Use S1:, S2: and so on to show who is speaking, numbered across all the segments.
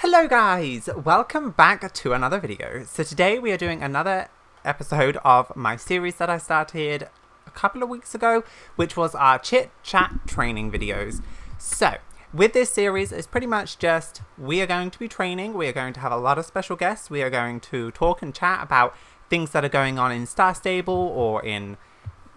S1: Hello guys, welcome back to another video. So today we are doing another episode of my series that I started a couple of weeks ago, which was our chit chat training videos. So with this series, it's pretty much just we are going to be training, we are going to have a lot of special guests, we are going to talk and chat about things that are going on in StarStable or in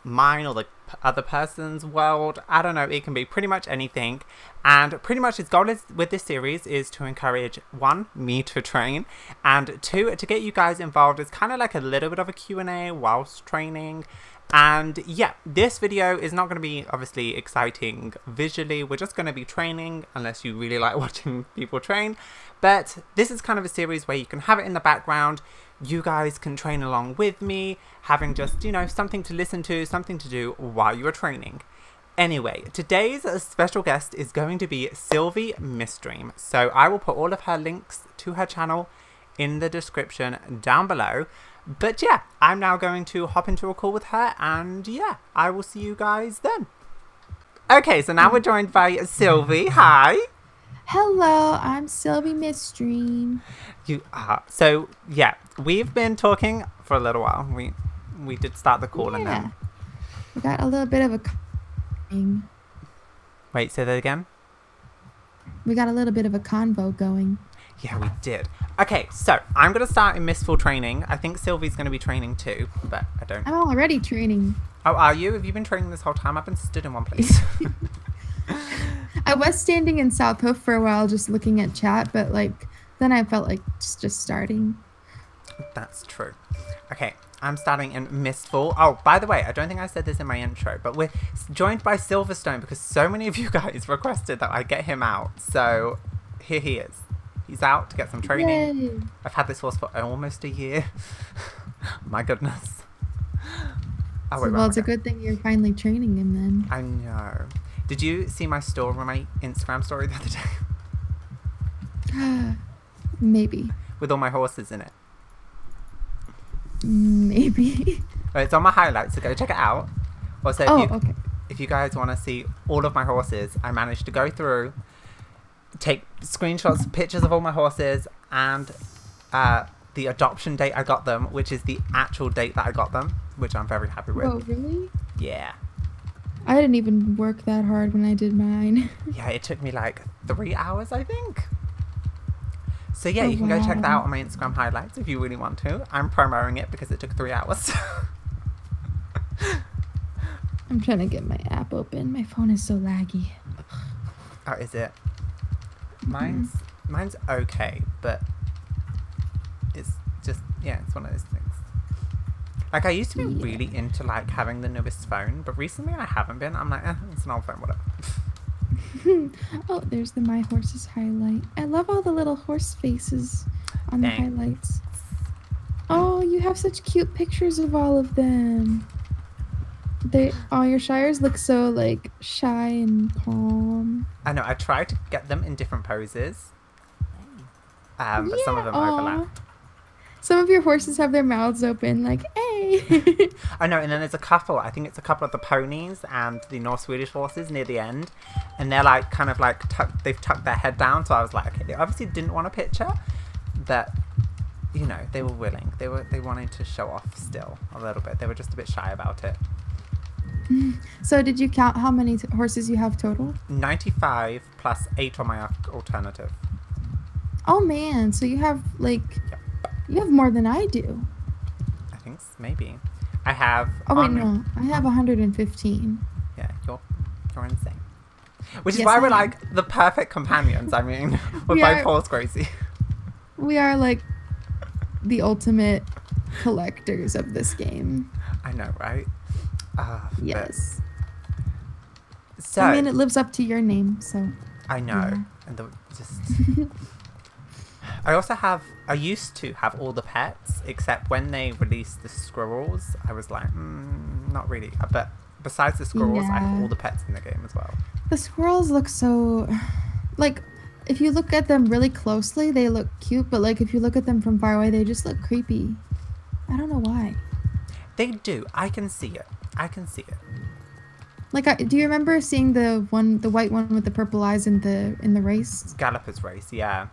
S1: mine or the other person's world. I don't know, it can be pretty much anything, and pretty much his goal is, with this series, is to encourage one, me to train, and two, to get you guys involved. It's kind of like a little bit of a Q&A whilst training. And yeah, this video is not going to be obviously exciting visually, we're just going to be training, unless you really like watching people train. But this is kind of a series where you can have it in the background, you guys can train along with me, having just, you know, something to listen to, something to do while you are training. Anyway, today's special guest is going to be MistStream. So I will put all of her links to her channel in the description down below. But yeah, I'm now going to hop into a call with her, and yeah, I will see you guys then. Okay, so now we're joined by Sylvie. Hi.
S2: Hello, I'm MistStream.
S1: You are. So yeah, we've been talking for a little while. We did start the call, and then
S2: we got a little bit of a
S1: Wait, say that again?
S2: We got a little bit of a convo going.
S1: Yeah, we did. Okay, so I'm going to start in Mistful training. I think Sylvie's going to be training too, but I don't.
S2: I'm already training.
S1: Oh, are you? Have you been training this whole time? I've been stood in one place.
S2: I was standing in South Hoof for a while just looking at chat, but like then I felt like just starting.
S1: That's true. Okay, I'm starting in Mistful. Oh, by the way, I don't think I said this in my intro, but we're joined by SilverStone because so many of you guys requested that I get him out. So here he is. He's out to get some training.
S2: Yay.
S1: I've had this horse for almost a year. My goodness. Oh, wait,
S2: well, it's a good thing you're finally training him then.
S1: I know. Did you see my story, my Instagram story the other day?
S2: Maybe.
S1: With all my horses in it.
S2: Maybe.
S1: Oh, it's on my highlights, so go check it out. Also,
S2: okay.
S1: If you guys want to see all of my horses, I managed to go through, take screenshots, pictures of all my horses, and the adoption date I got them, which is the actual date that I got them, which I'm very happy with.
S2: Oh, really?
S1: Yeah.
S2: I didn't even work that hard when I did mine.
S1: Yeah, it took me like 3 hours, I think. So yeah, you can go check that out on my Instagram highlights if you really want to. I'm promoting it because it took 3 hours.
S2: I'm trying to get my app open. My phone is so laggy.
S1: Oh, is it? Mine's okay, but it's just, yeah, it's one of those things. Like, I used to be really into like having the newest phone, but recently I haven't been. I'm like, it's an old phone, whatever.
S2: Oh, there's the My Horses highlight. I love all the little horse faces on the highlights. Oh, you have such cute pictures of all of them. All your shires look so like shy and calm.
S1: I know, I tried to get them in different poses. But some of them overlap.
S2: Some of your horses have their mouths open, like, hey.
S1: I know, and then there's a couple, I think it's a couple of the ponies and the North Swedish horses near the end. And they're like, kind of like, they've tucked their head down. So I was like, okay, they obviously didn't want a picture. But, you know, they were willing. They wanted to show off still a little bit. They were just a bit shy about it.
S2: So did you count how many horses you have total?
S1: 95 plus 8 on my alternative.
S2: Oh man, so you have like...
S1: Yep.
S2: You have more than I do.
S1: I think maybe. I have...
S2: Oh wait, no. I have 115.
S1: Yeah, you're insane. Which is why we're like the perfect companions. I mean, we're both horse crazy.
S2: We are like the ultimate collectors of this game.
S1: I know, right?
S2: Yes.
S1: So,
S2: I mean, it lives up to your name, so...
S1: I know. Yeah. And I used to have all the pets, except when they released the squirrels, I was like, not really. But besides the squirrels, I have all the pets in the game as well.
S2: The squirrels look so... Like, if you look at them really closely, they look cute, but like, if you look at them from far away, they just look creepy. I don't know why.
S1: They do. I can see it.
S2: Like, do you remember seeing the white one with the purple eyes in the race?
S1: Galloper's race, yeah.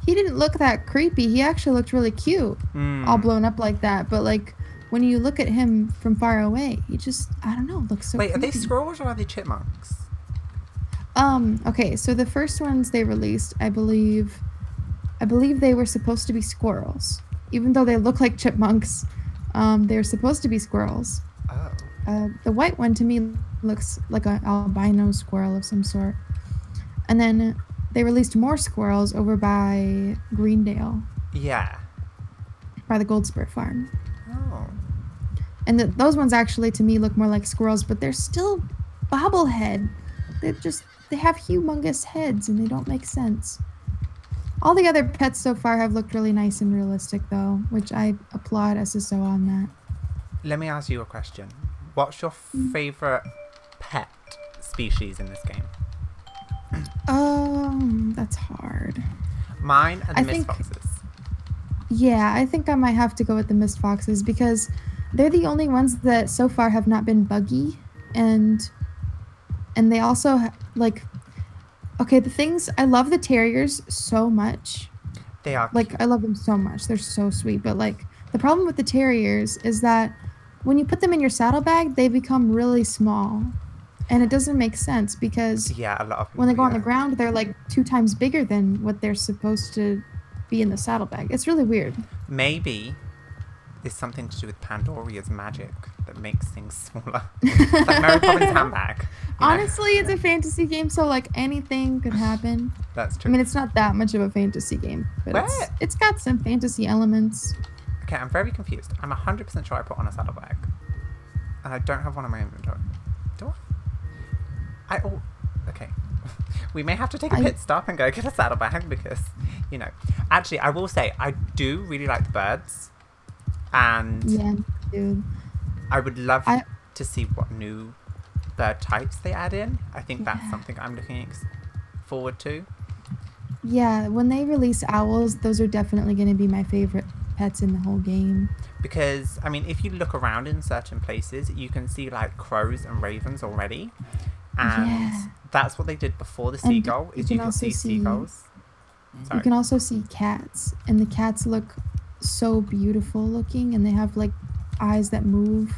S2: he didn't look that creepy. He actually looked really cute, all blown up like that. But like when you look at him from far away, he just, I don't know, looks so
S1: Wait,
S2: creepy.
S1: are they squirrels or are they chipmunks?
S2: Okay, so the first ones they released, I believe they were supposed to be squirrels. Even though they look like chipmunks, they're supposed to be squirrels.
S1: Oh.
S2: The white one to me looks like an albino squirrel of some sort. And then they released more squirrels over by Greendale.
S1: Yeah.
S2: By the Goldspur Farm.
S1: Oh.
S2: And those ones actually to me look more like squirrels, but they're still bobblehead. They have humongous heads and they don't make sense. All the other pets so far have looked really nice and realistic though, which I applaud SSO on that.
S1: Let me ask you a question. What's your favorite pet species in this game?
S2: That's hard.
S1: Mine are the mist foxes.
S2: Yeah, I think I might have to go with the mist foxes because they're the only ones that so far have not been buggy, and they also like. Okay, I love the terriers so much.
S1: They are
S2: like
S1: cute.
S2: I love them so much. They're so sweet, but like the problem with the terriers is that when you put them in your saddlebag, they become really small. And it doesn't make sense because
S1: a lot of people,
S2: when they go on the ground, they're like 2 times bigger than what they're supposed to be in the saddlebag. It's really weird.
S1: Maybe it's something to do with Pandoria's magic that makes things smaller. It's like Mary Poppins' handbag.
S2: Honestly, it's a fantasy game, so like anything could happen.
S1: That's true.
S2: I mean, it's not that much of a fantasy game, but it's got some fantasy elements.
S1: Okay, I'm very confused. I'm 100% sure I put on a saddlebag. And I don't have one in my inventory. Do I? Okay. We may have to take a pit stop and go get a saddlebag because, Actually, I will say, I do really like the birds. And
S2: yeah, dude.
S1: I would love to see what new bird types they add in. I think that's something I'm looking forward to.
S2: Yeah, when they release owls, those are definitely going to be my favorite pets in the whole game.
S1: Because, I mean, if you look around in certain places, you can see, like, crows and ravens already. And that's what they did before the seagull, is you can see seagulls.
S2: You can also see cats, and the cats look so beautiful looking, and they have, like, eyes that move.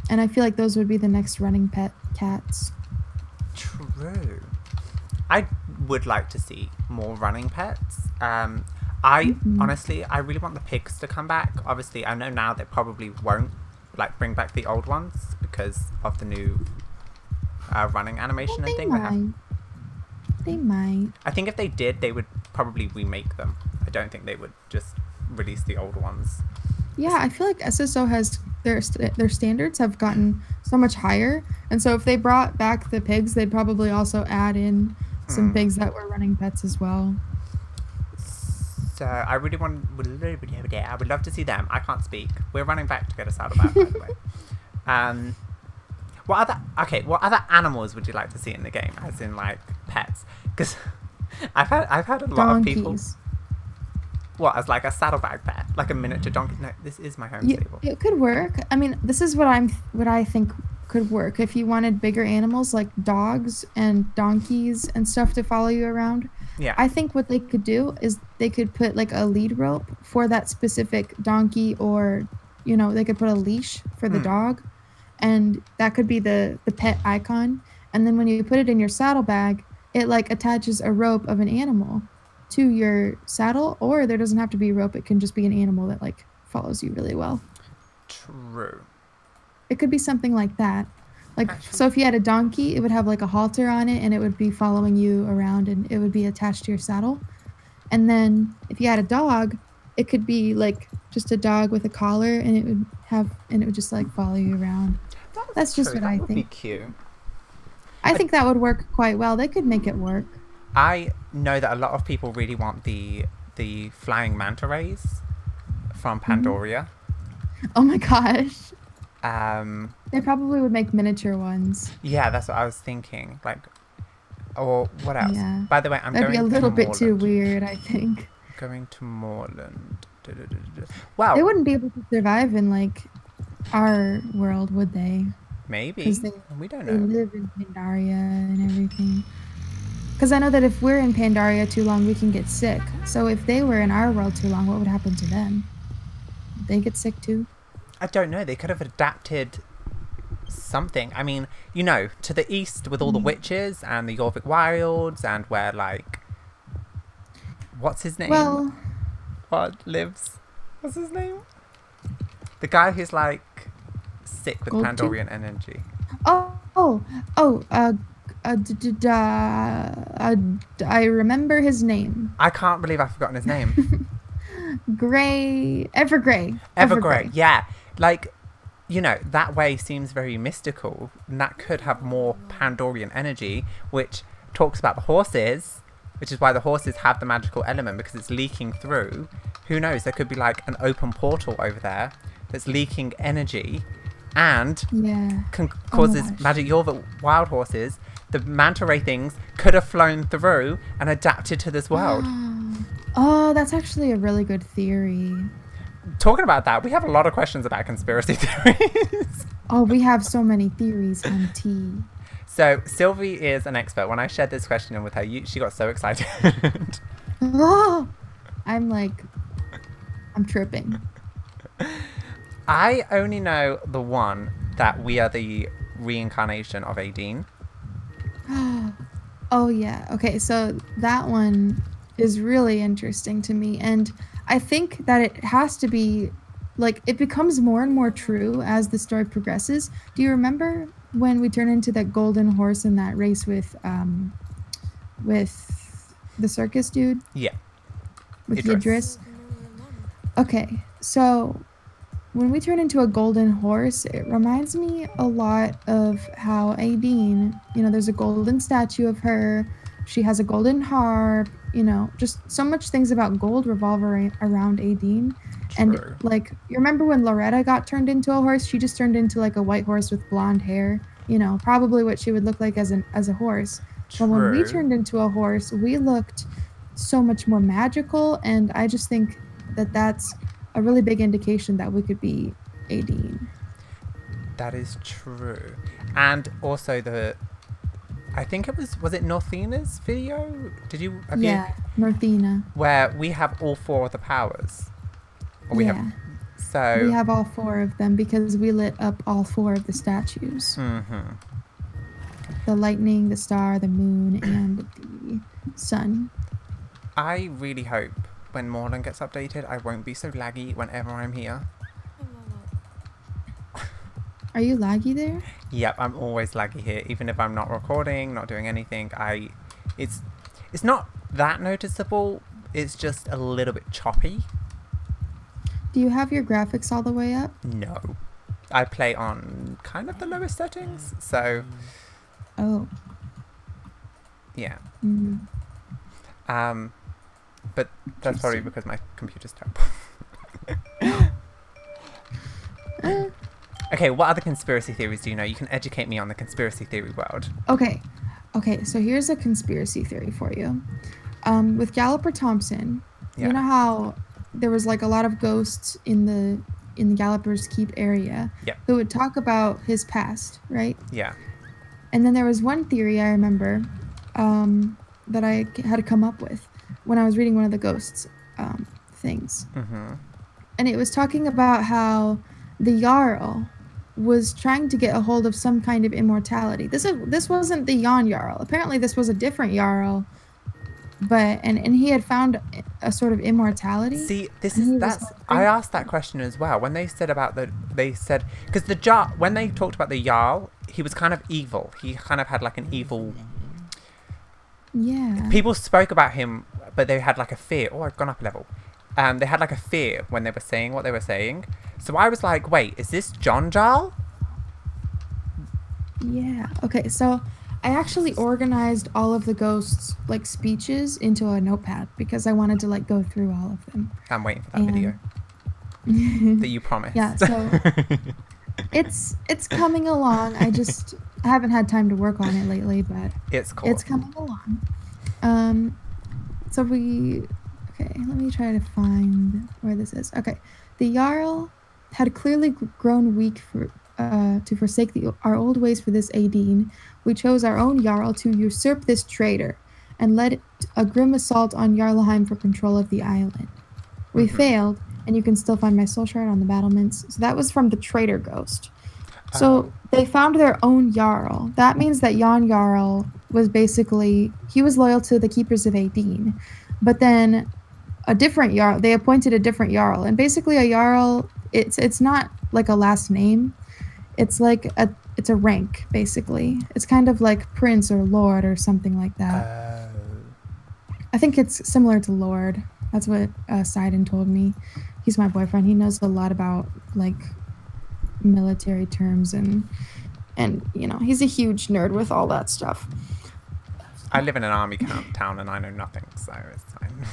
S2: And I feel like those would be the next running pet, cats.
S1: True. I would like to see more running pets. Honestly, I really want the pigs to come back. Obviously, I know now they probably won't bring back the old ones because of the new running animation and thing.
S2: They might.
S1: I think if they did, they would probably remake them. I don't think they would just release the old ones.
S2: Yeah, I feel like SSO has their standards have gotten so much higher, and so if they brought back the pigs, they'd probably also add in some pigs that were running pets as well.
S1: So I really I would love to see them. I can't speak. We're running back to get a saddlebag, by the way. What other animals would you like to see in the game, as in like pets? Because I've had a lot of people. What, as like a saddlebag pet, like a miniature donkey? No, this is my home stable.
S2: It could work. I mean, this is what I think could work. If you wanted bigger animals like dogs and donkeys and stuff to follow you around, I think what they could do is they could put like a lead rope for that specific donkey, or they could put a leash for the dog, and that could be the pet icon. And then when you put it in your saddlebag, it like attaches a rope of an animal to your saddle, or there doesn't have to be a rope. It can just be an animal that like follows you really well.
S1: True.
S2: It could be something like that. Like, so if you had a donkey, it would have like a halter on it, and it would be following you around, and it would be attached to your saddle. And then if you had a dog, it could be like just a dog with a collar, and it would just like follow you around. That's just what I think. That would be
S1: cute.
S2: I think that would work quite well. They could make it work.
S1: I know that a lot of people really want the flying manta rays from Pandoria.
S2: Oh my gosh.
S1: They
S2: probably would make miniature ones.
S1: Yeah, that's what I was thinking. Like, or what else? Yeah. By the way,
S2: That'd be a little bit too weird, I think.
S1: Going to Moorland. Wow.
S2: They wouldn't be able to survive in like our world, would they?
S1: Maybe. We don't know.
S2: They live in Pandaria and everything. Because I know that if we're in Pandaria too long, we can get sick. So if they were in our world too long, what would happen to them? Would they get sick too?
S1: I don't know. They could have adapted something. I mean, you know, to the east with all the witches and the Yorvik Wilds and where, like... What's his name?
S2: Well...
S1: What lives? What's his name? The guy who's, like, sick with Pandorian energy.
S2: I remember his name.
S1: I can't believe I've forgotten his name.
S2: Evergrey.
S1: Yeah. Like, you know, that way seems very mystical. And that could have more Pandorian energy, which talks about the horses, which is why the horses have the magical element, because it's leaking through. Who knows? There could be, like, an open portal over there that's leaking energy and causes magic Yorvik wild horses. The manta ray things could have flown through and adapted to this world.
S2: Oh, that's actually a really good theory.
S1: Talking about that, we have a lot of questions about conspiracy theories.
S2: Oh, we have so many theories on tea.
S1: So, Sylvie is an expert. When I shared this question with her, she got so excited.
S2: Oh, I'm tripping.
S1: I only know the one that we are the reincarnation of Aideen.
S2: Oh, yeah. Okay, so that one is really interesting to me. And I think that it has to be, like, it becomes more and more true as the story progresses. Do you remember when we turn into that golden horse in that race with the circus dude?
S1: Yeah.
S2: With Idris? Okay, so when we turn into a golden horse, it reminds me a lot of how Aideen, you know, there's a golden statue of her. She has a golden harp, you know, just so much things about gold revolve around Aideen. And, like, you remember when Loretta got turned into a horse? She just turned into, like, a white horse with blonde hair. You know, probably what she would look like as a horse. But when we turned into a horse, we looked so much more magical. And I just think that that's a really big indication that we could be Aideen.
S1: That is true. And also I think it was it Northina's video?
S2: Northina.
S1: Where we have all 4 of the powers. We have all
S2: 4 of them because we lit up all 4 of the statues.
S1: Mm-hmm.
S2: The lightning, the star, the moon, and the sun.
S1: I really hope when Moreland gets updated, I won't be so laggy whenever I'm here.
S2: Are you laggy there?
S1: Yep, I'm always laggy here. Even if I'm not recording, not doing anything, it's not that noticeable. It's just a little bit choppy.
S2: Do you have your graphics all the way up?
S1: No. I play on kind of the lowest settings, so...
S2: Oh.
S1: Yeah.
S2: Mm.
S1: But that's probably because my computer's terrible. Okay, what other conspiracy theories do you know? You can educate me on the conspiracy theory world.
S2: Okay, so here's a conspiracy theory for you. With Galloper Thompson, you know how there was, like, a lot of ghosts in the Galloper's Keep area who would talk about his past, right?
S1: Yeah.
S2: And then there was one theory I remember that I had come up with when I was reading one of the ghosts things.
S1: Mm-hmm.
S2: And it was talking about how the Jarl was trying to get a hold of some kind of immortality. This wasn't the Jan Jarl. Apparently this was a different Jarl. But and he had found a sort of immortality.
S1: See, I asked that question as well when they said about because when they talked about the Jarl, he was kind of evil. He kind of had like an evil.
S2: Yeah.
S1: People spoke about him, but they had like a fear. Oh, I've gone up a level. They had like a fear when they were saying what they were saying. So I was like, wait, is this John Jarl?
S2: Yeah. Okay, so I actually organized all of the ghosts' like speeches into a notepad because I wanted to like go through all of them.
S1: I'm waiting for that video that you promised.
S2: Yeah, so it's coming along. I haven't had time to work on it lately, but
S1: it's cool.
S2: It's coming along. Okay, let me try to find where this is. Okay, the Jarl had clearly grown weak to forsake our old ways for this Aideen. We chose our own Jarl to usurp this traitor. and led a grim assault on Jarlaheim for control of the island. We failed, and you can still find my soul shard on the battlements. So that was from the traitor ghost. So they found their own Jarl. That means that Jan Jarl was basically, he was loyal to the Keepers of Aideen. But then a different Jarl, they appointed a different Jarl. And basically a Jarl, it's not like a last name. It's like it's a rank, basically. It's kind of like Prince or Lord or something like that. I think it's similar to Lord. That's what Sidon told me. He's my boyfriend. He knows a lot about like military terms and you know, he's a huge nerd with all that stuff.
S1: I live in an army town and I know nothing, so it's fine.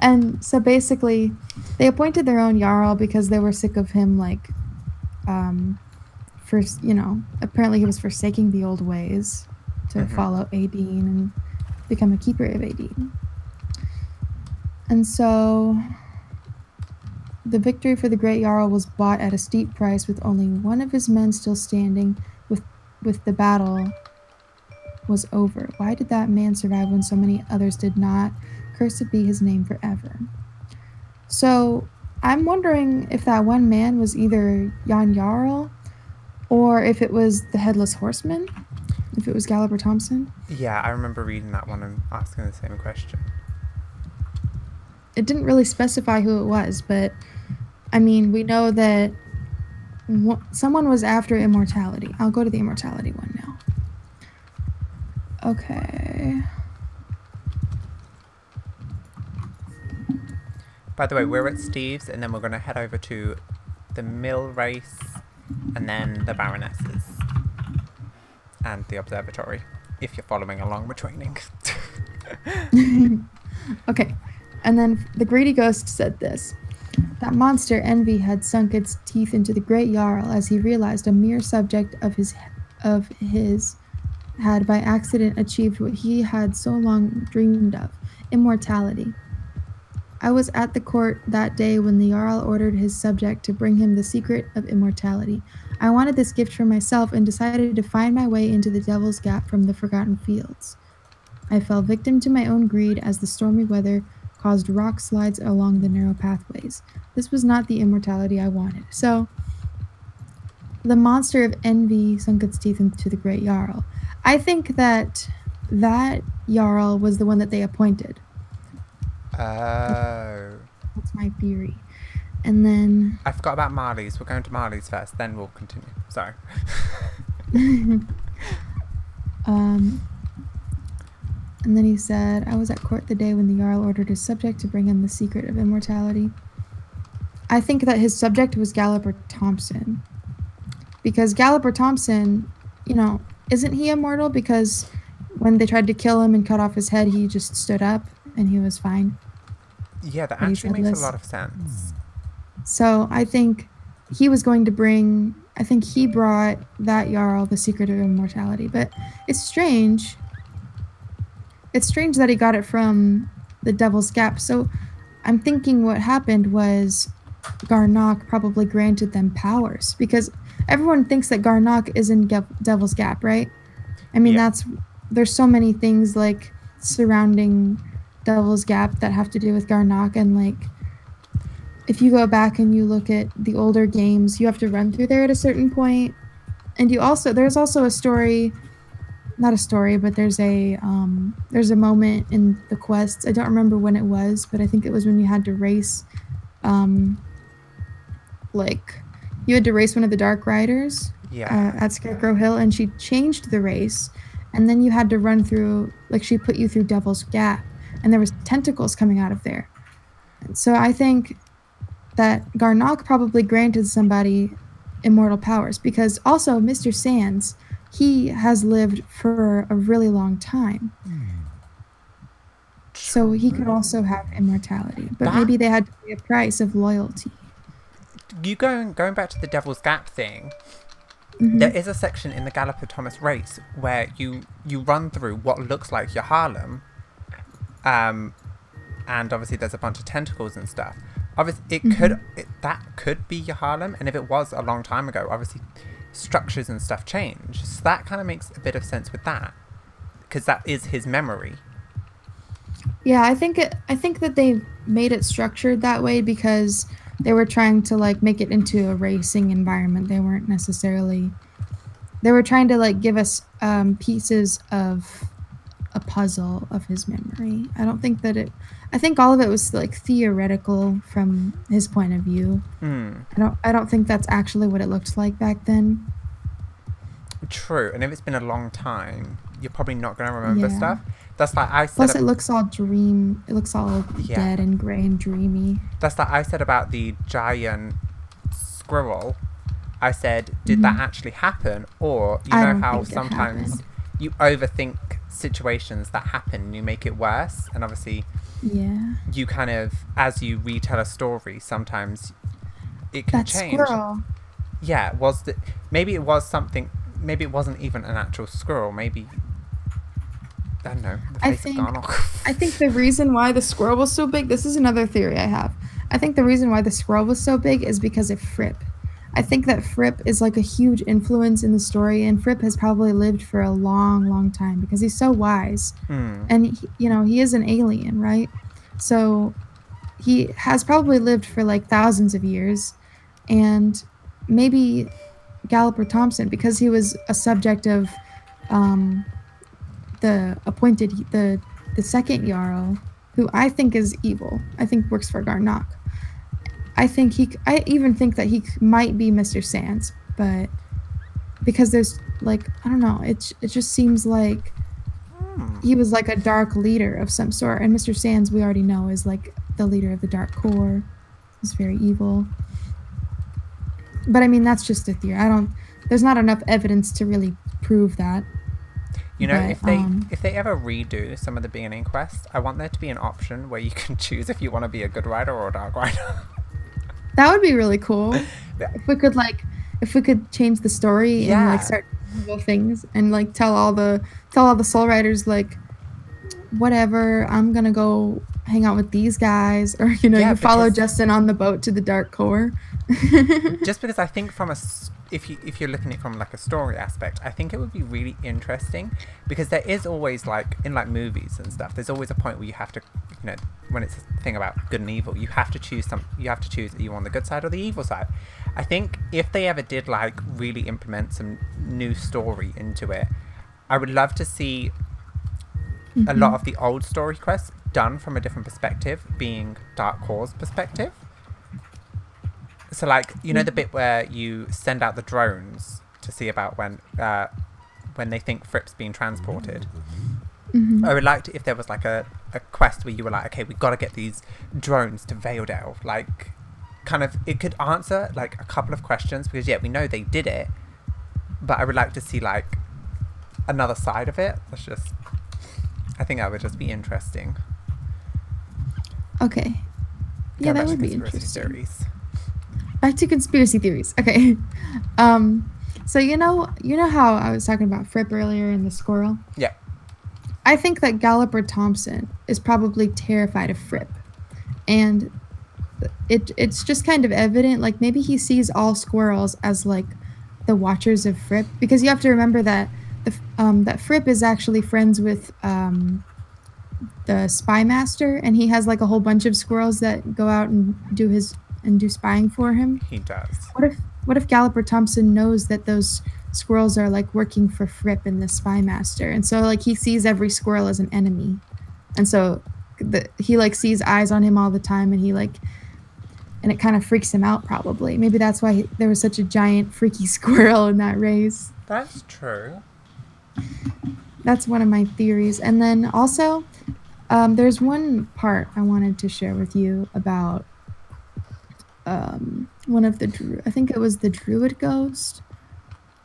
S2: And so basically they appointed their own Jarl because they were sick of him, like first, you know, apparently he was forsaking the old ways to follow Aideen and become a keeper of Aideen. And so the victory for the Great Jarl was bought at a steep price, with only one of his men still standing with the battle was over. Why did that man survive when so many others did not? Cursed be his name forever. So I'm wondering if that one man was either Jan Jarl or if it was the Headless Horseman, if it was Galliper Thompson.
S1: Yeah, I remember reading that one and asking the same question.
S2: It didn't really specify who it was, but I mean, we know that someone was after immortality. I'll go to the immortality one now. Okay.
S1: By the way, we're at Steve's and then we're going to head over to the mill race and then the Baronesses and the observatory, if you're following along with training.
S2: Okay. And then the greedy ghost said this. That monster Envy had sunk its teeth into the great Jarl as he realized a mere subject of his had by accident achieved what he had so long dreamed of, immortality. I was at the court that day when the Jarl ordered his subject to bring him the secret of immortality. I wanted this gift for myself and decided to find my way into the Devil's Gap from the Forgotten Fields. I fell victim to my own greed as the stormy weather caused rock slides along the narrow pathways. This was not the immortality I wanted. So, the monster of Envy sunk its teeth into the Great Jarl. I think that Jarl was the one that they appointed.
S1: Oh.
S2: That's my theory. And then...
S1: I forgot about Marley's. We're going to Marley's first, then we'll continue. Sorry.
S2: And then he said, I was at court the day when the Jarl ordered his subject to bring him the secret of immortality. I think that his subject was Galliper Thompson. Because Galliper Thompson, you know, isn't he immortal? Because when they tried to kill him and cut off his head, he just stood up and he was fine.
S1: Yeah, that actually makes a lot of sense.
S2: So I think he was going to bring, I think he brought that Jarl the secret of immortality. But it's strange. It's strange that he got it from the Devil's Gap. So I'm thinking what happened was Garnock probably granted them powers, because everyone thinks that Garnock is in Devil's Gap, right? I mean, there's so many things like surrounding Devil's Gap that have to do with Garnock, and like if you go back and you look at the older games, you have to run through there at a certain point. And there's also a story, not a story, but there's a moment in the quests. I don't remember when it was, but I think it was when you had to race, like you had to race one of the Dark Riders at Scarecrow Hill, and she changed the race, and then you had to run through, like she put you through Devil's Gap, and there was tentacles coming out of there. So I think that Garnock probably granted somebody immortal powers, because also Mr. Sands, he has lived for a really long time. So he could also have immortality. But maybe they had to pay a price of loyalty.
S1: You going back to the Devil's Gap thing, there is a section in the Galliper Thomas race where you run through what looks like your Harlem. And obviously there's a bunch of tentacles and stuff. Obviously that could be your Harlem, and if it was a long time ago, obviously structures and stuff change, so that kind of makes a bit of sense with that. because that is his memory.
S2: Yeah, I think that they made it structured that way because they were trying to like make it into a racing environment. They weren't necessarily. They were trying to like give us pieces of a puzzle of his memory. I don't think that it. I think all of it was like theoretical from his point of view. I don't think that's actually what it looked like back then.
S1: True, and if it's been a long time, you're probably not going to remember stuff. That's like I said.
S2: Plus, it looks all It looks all dead and grey and dreamy.
S1: That's like I said about the giant squirrel. I said, did that actually happen? Or you know how sometimes you overthink situations that happen and you make it worse, and obviously you kind of, as you retell a story, sometimes it can change.
S2: Squirrel.
S1: Yeah, maybe it was something, maybe it wasn't even an actual squirrel, maybe I don't know, the face has gone off.
S2: I think the reason why the squirrel was so big, this is another theory I have. I think the reason why the squirrel was so big is because of Fripp. I think that Fripp is like a huge influence in the story, and Fripp has probably lived for a long, long time because he's so wise. And, he is an alien, right? So he has probably lived for like thousands of years. And maybe Galloper Thompson, because he was a subject of the second Jarl, who I think is evil. I think works for Garnock. I even think that he might be Mr. Sands, but because there's like, I don't know, it just seems like he was like a dark leader of some sort, and Mr. Sands, we already know, is like the leader of the Dark Core. He's very evil. But I mean, that's just a theory. There's not enough evidence to really prove that.
S1: If they ever redo some of the beginning quests, I want there to be an option where you can choose if you want to be a good rider or a dark rider.
S2: That would be really cool. If we could change the story and like start little things and like tell all the soul riders like, whatever, I'm gonna go hang out with these guys, or you follow Justin on the boat to the Dark Core.
S1: Just because I think if you're looking at it from like a story aspect, I think it would be really interesting, because there is always, like in like movies and stuff, there's always a point where you have to, when it's a thing about good and evil, you have to choose are you on the good side or the evil side. I think if they ever did like really implement some new story into it, I would love to see a lot of the old story quests done from a different perspective, being Dark Core's perspective. So like, the bit where you send out the drones to see about when they think Fripp's being transported. I would like to, if there was like a quest where you were like, okay, we've got to get these drones to Valedale, like kind of, it could answer like a couple of questions, because we know they did it, but I would like to see like another side of it. I think that would just be interesting.
S2: Okay. Yeah, that would be interesting.
S1: Theories.
S2: Back to conspiracy theories. Okay. So you know how I was talking about Fripp earlier and the squirrel?
S1: Yeah.
S2: I think that Galloper Thompson is probably terrified of Fripp. And it's just kind of evident, like maybe he sees all squirrels as like the watchers of Fripp, because you have to remember that that Fripp is actually friends with the spy master, and he has like a whole bunch of squirrels that go out and do spying for him.
S1: He does.
S2: What if Galloper Thompson knows that those squirrels are like working for Fripp and the spy master, and so like he sees every squirrel as an enemy, and so he like sees eyes on him all the time, and it kind of freaks him out probably. Maybe that's why there was such a giant freaky squirrel in that race.
S1: That's true.
S2: That's one of my theories. And then also, there's one part I wanted to share with you about one of I think it was the Druid Ghost.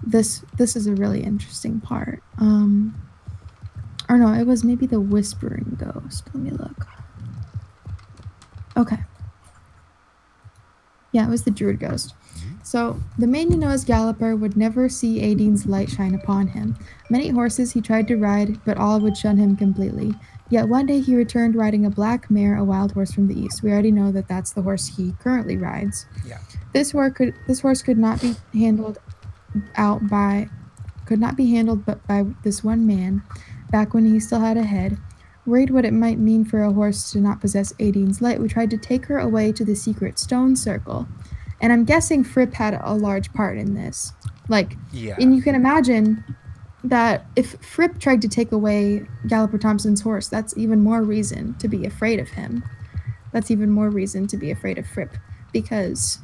S2: This is a really interesting part. Or no, it was maybe the Whispering Ghost. Let me look. Okay. Yeah, it was the Druid Ghost. So, the man you know as Galloper would never see Aideen's light shine upon him. Many horses he tried to ride, but all would shun him completely. Yet one day he returned riding a black mare, a wild horse from the east. We already know that that's the horse he currently rides.
S1: Yeah.
S2: This horse could not be handled but by this one man, back when he still had a head. Worried what it might mean for a horse to not possess Aideen's light, we tried to take her away to the secret stone circle. And I'm guessing Fripp had a large part in this. Like,
S1: Yeah.
S2: and you can imagine that if Fripp tried to take away Galloper Thompson's horse, that's even more reason to be afraid of him. That's even more reason to be afraid of Fripp. Because,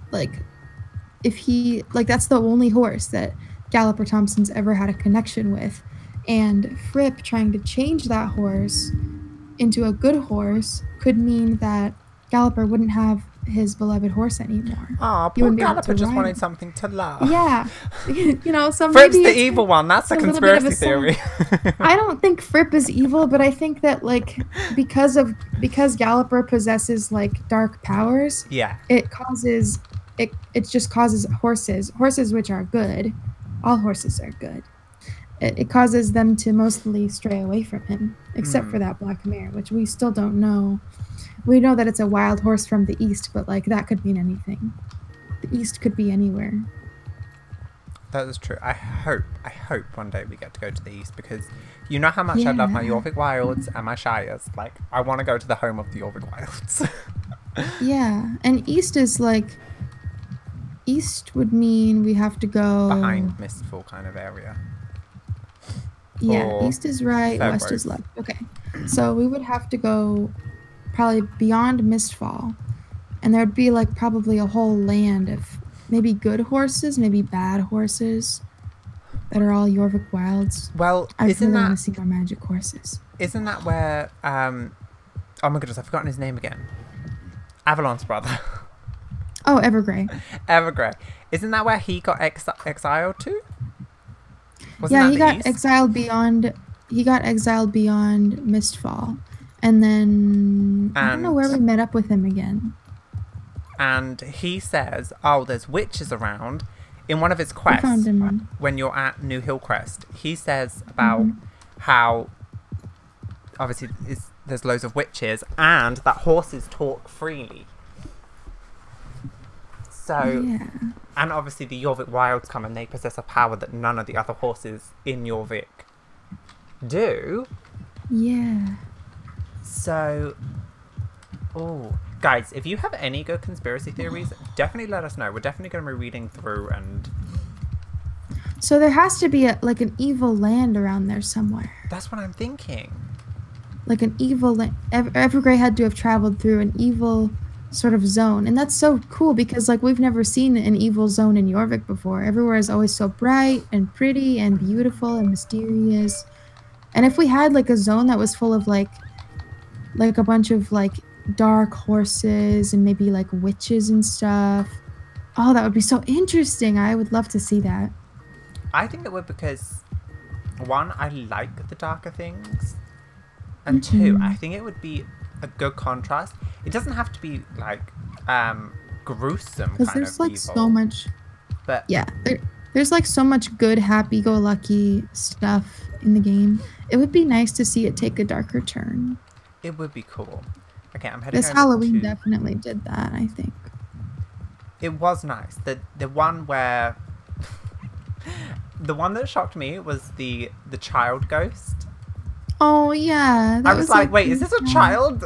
S2: like, if he, like, that's the only horse that Galloper Thompson's ever had a connection with. And Fripp trying to change that horse into a good horse could mean that Galloper wouldn't have his beloved horse anymore.
S1: Oh, poor Galloper just wanted something to love.
S2: Yeah. You know, so
S1: Fripp's
S2: maybe
S1: the evil one. That's the conspiracy theory.
S2: I don't think Fripp is evil, but I think that, like, because Galloper possesses, like, dark powers,
S1: yeah,
S2: it just causes horses which are good. All horses are good. It causes them to mostly stray away from him, except for that black mare, which we still don't know. We know that it's a wild horse from the east, but, like, that could mean anything. The east could be anywhere.
S1: That is true. I hope one day we get to go to the east, because you know how much I love my Jorvik Wilds and my Shires. Like, I want to go to the home of the Jorvik Wilds.
S2: Yeah, and east is, like, east would mean we have to go
S1: behind Mistfall kind of area.
S2: Yeah,
S1: or
S2: east is right, west is left. Okay, so we would have to go probably beyond Mistfall, and there would be, like, probably a whole land of maybe good horses, maybe bad horses that are all Jorvik Wilds.
S1: Well,
S2: I really want to see more magic horses.
S1: Isn't that where oh my goodness, I've forgotten his name again. Avalon's brother.
S2: Oh, Evergrey.
S1: Evergrey. Isn't that where he got exiled to?
S2: Yeah, he got exiled beyond. He got exiled beyond Mistfall, and then I don't know where we met up with him again.
S1: And he says, "Oh, there's witches around." In one of his quests, when you're at New Hillcrest, he says about how obviously there's loads of witches and that horses talk freely. So,
S2: yeah.
S1: And obviously the Jorvik Wilds come and they possess a power that none of the other horses in Jorvik do.
S2: Yeah.
S1: So, guys, if you have any good conspiracy theories, definitely let us know. We're definitely going to be reading through and...
S2: So there has to be like an evil land around there somewhere.
S1: That's what I'm thinking.
S2: Like an evil land. Evergrey had to have traveled through an evil sort of zone, and that's so cool because, like, we've never seen an evil zone in Jorvik before. Everywhere is always so bright and pretty and beautiful and mysterious. And if we had, like, a zone that was full of like a bunch of, like, dark horses and maybe, like, witches and stuff, oh, that would be so interesting. I would love to see that.
S1: I think it would, because one, I like the darker things, and two, I think it would be a good contrast. It doesn't have to be, like, gruesome kind of evil. Because
S2: there's, like, so much...
S1: But
S2: yeah, there's, like, so much good, happy-go-lucky stuff in the game. It would be nice to see it take a darker turn.
S1: It would be cool. Okay, I'm heading over
S2: This Halloween definitely did that, I think.
S1: It was nice. The one where... the one that shocked me was the child ghost.
S2: Oh, yeah.
S1: I was like, wait, is this a child?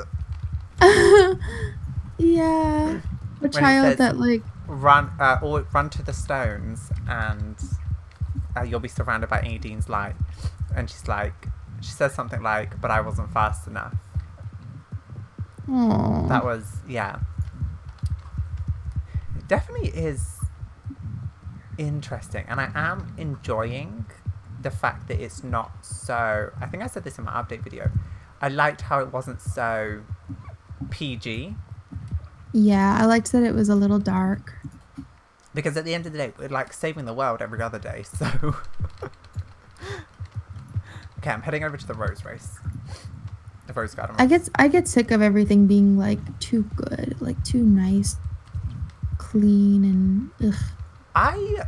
S2: Yeah. A child that, like...
S1: Run to the stones and you'll be surrounded by Aideen's light. And she's like... She says something like, but I wasn't fast enough.
S2: Aww.
S1: That was... Yeah. It definitely is interesting. And I am enjoying the fact that it's not so... I think I said this in my update video. I liked how it wasn't so PG.
S2: Yeah, I liked that it was a little dark.
S1: Because at the end of the day, we're like saving the world every other day, so... Okay, I'm heading over to the Rose Race. The Rose Garden Race.
S2: I get sick of everything being, like, too good. Like, too nice. Clean and... Ugh.
S1: I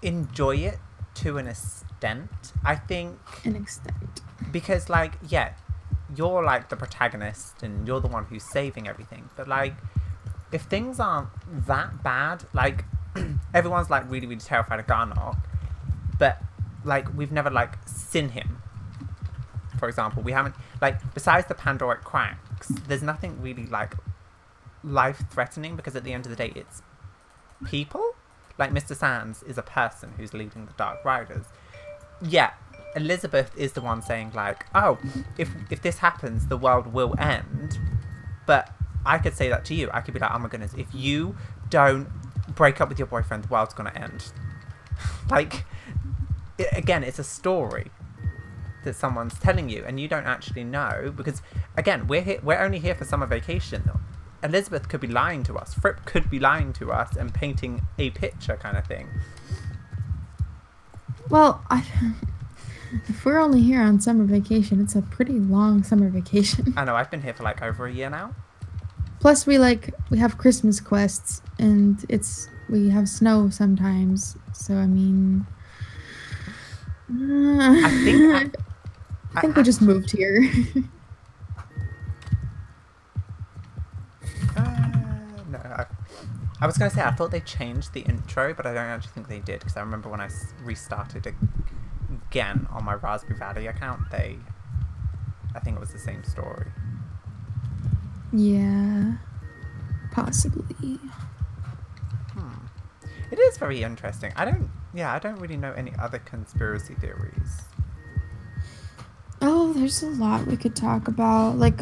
S1: enjoy it to an extent, I think.
S2: An extent.
S1: Because, like, yeah, you're, like, the protagonist and you're the one who's saving everything. But, like, if things aren't that bad, like, everyone's, like, really, really terrified of Garnock. But, like, we've never, like, seen him. for example, we haven't, like, besides the Pandoric cracks, there's nothing really, like, life-threatening, because at the end of the day, it's people. Like, Mr. Sands is a person who's leading the Dark Riders. Yeah, Elizabeth is the one saying, like, oh, if this happens, the world will end. But I could say that to you. I could be like, oh my goodness, if you don't break up with your boyfriend, the world's gonna end. Like, again, it's a story that someone's telling you, and you don't actually know, because, again, we're only here for summer vacation, though. Elizabeth could be lying to us. Fripp could be lying to us and painting a picture kind of thing.
S2: Well, if we're only here on summer vacation, it's a pretty long summer vacation.
S1: I know, I've been here for like over a year now.
S2: Plus, we have Christmas quests, and we have snow sometimes. So I mean, I think we just moved here.
S1: No, I was going to say, I thought they changed the intro, but I don't actually think they did, because I remember when I restarted again on my Raspberry Valley account, I think it was the same story.
S2: Yeah, possibly.
S1: It is very interesting. I don't really know any other conspiracy theories.
S2: Oh, there's a lot we could talk about. Like,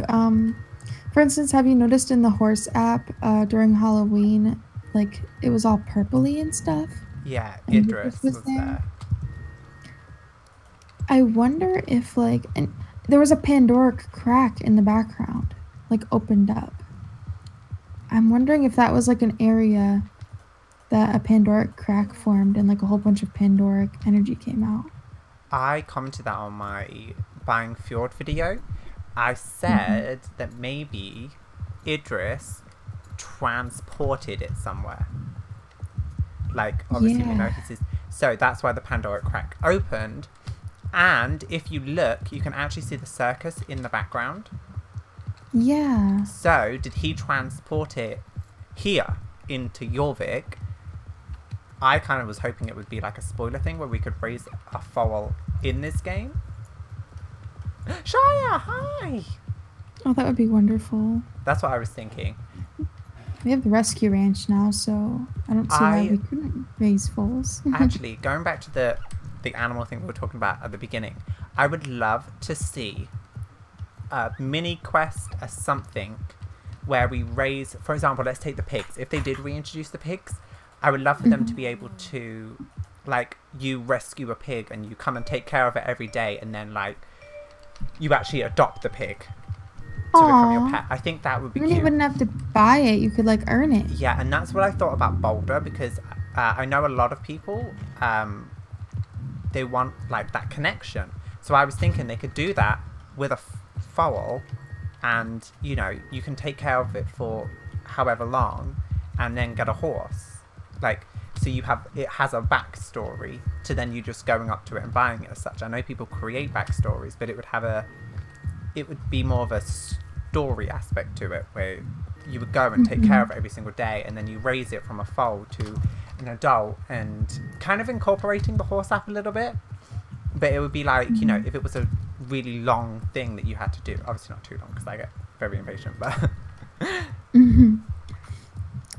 S2: for instance, have you noticed in the horse app during Halloween, like, it was all purpley and stuff?
S1: Yeah, Idris was there.
S2: I wonder if, like, and there was a Pandoric crack in the background, like, opened up. I'm wondering if that was, like, an area that a Pandoric crack formed and, like, a whole bunch of Pandoric energy came out.
S1: I commented that on my Buying Fjord video. I said that maybe Idris transported it somewhere. Like, obviously we know this is... So that's why the Pandoric crack opened. And if you look, you can actually see the circus in the background.
S2: Yeah.
S1: So, did he transport it here into Jorvik? I kind of was hoping it would be like a spoiler thing where we could raise a foal in this game. Shia, hi!
S2: Oh, that would be wonderful.
S1: That's what I was thinking.
S2: We have the rescue ranch now, so I don't see why we couldn't raise foals.
S1: Actually, going back to the animal thing we were talking about at the beginning, I would love to see a mini quest or something where we raise, for example, let's take the pigs. If they did reintroduce the pigs, I would love for them to be able to, like, you rescue a pig and you come and take care of it every day, and then, like, you actually adopt the pig to become your pet. I think that would be cute.
S2: You wouldn't have to buy it. You could, like, earn it.
S1: Yeah, and that's what I thought about Boulder, because I know a lot of people, they want, like, that connection. So I was thinking they could do that with a foal, and, you know, you can take care of it for however long and then get a horse. Like, so it has a backstory to then you just going up to it and buying it as such. I know people create backstories, but it would be more of a story aspect to it, where you would go and take care of it every single day, and then you raise it from a foal to an adult, and kind of incorporating the horse app a little bit. But it would be like, you know, if it was a really long thing that you had to do, obviously not too long because I get very impatient, but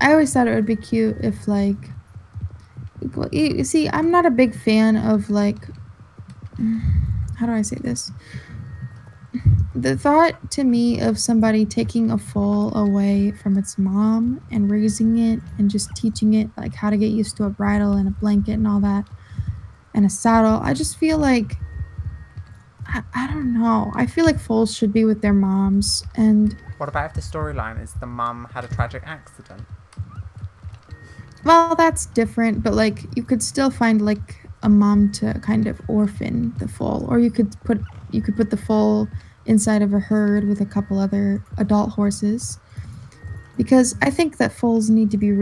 S2: I always thought it would be cute if, like, you see, I'm not a big fan of, like, how do I say this? The thought to me of somebody taking a foal away from its mom and raising it and just teaching it, like, how to get used to a bridle and a blanket and all that, and a saddle, I just feel like, I don't know. I feel like foals should be with their moms. And
S1: what about if the storyline is the mum had a tragic accident?
S2: Well, that's different, but, like, you could still find, like, a mom to kind of orphan the foal, or you could put the foal inside of a herd with a couple other adult horses, because I think that foals need to be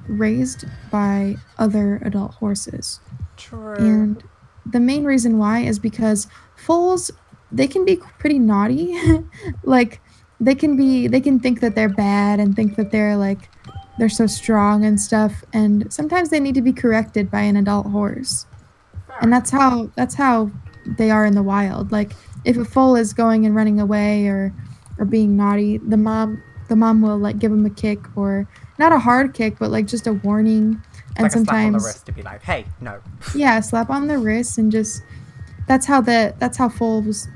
S2: raised by other adult horses.
S1: True.
S2: And the main reason why is because foals, they can be pretty naughty. Like, they can think that they're bad and think that they're so strong and stuff, and sometimes they need to be corrected by an adult horse. And that's how they are in the wild. Like if a foal is going and running away or being naughty, the mom will like give them a kick, or not a hard kick, but like just a warning. And
S1: like
S2: sometimes
S1: a slap on the wrist to be like, hey, no.
S2: Yeah, slap on the wrist, and just that's how foals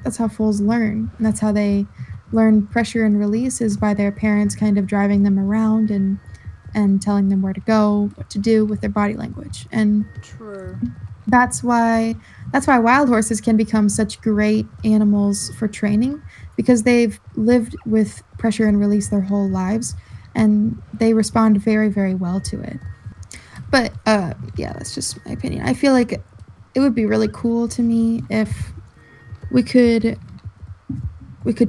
S2: learn. And that's how they learn pressure and release, is by their parents kind of driving them around and telling them where to go, what to do with their body language. And
S1: true.
S2: That's why wild horses can become such great animals for training, because they've lived with pressure and release their whole lives, and they respond very, very well to it. But yeah, that's just my opinion. I feel like it would be really cool to me if we could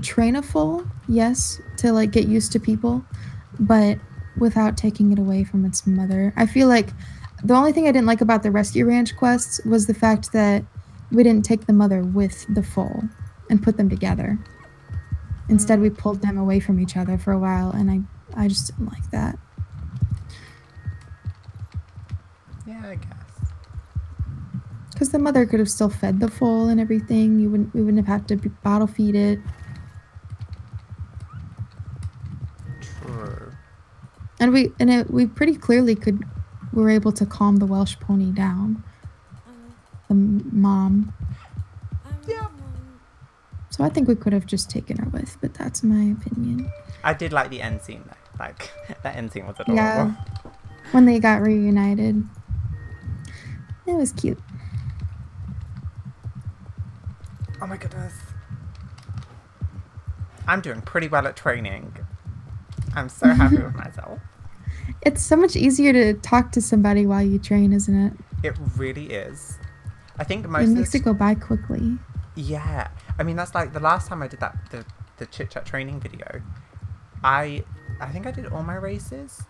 S2: train a foal, yes, to like get used to people, but without taking it away from its mother. I feel like the only thing I didn't like about the Rescue Ranch quests was the fact that we didn't take the mother with the foal and put them together. Instead, we pulled them away from each other for a while, and I just didn't like that.
S1: Yeah, I guess.
S2: Because the mother could have still fed the foal and everything. We wouldn't have had to bottle feed it.
S1: True.
S2: And we pretty clearly were able to calm the Welsh pony down. The mom.
S1: Yeah.
S2: So I think we could have just taken her with, but that's my opinion.
S1: I did like the end scene though. Like, that end scene was adorable.
S2: Yeah. When they got reunited. It was cute.
S1: Oh my goodness. I'm doing pretty well at training. I'm so happy with myself.
S2: It's so much easier to talk to somebody while you train, isn't it?
S1: It really is. I think most
S2: it makes it go by quickly.
S1: Yeah. I mean, that's like the last time I did that, the Chit Chat training video, I think I did all my races,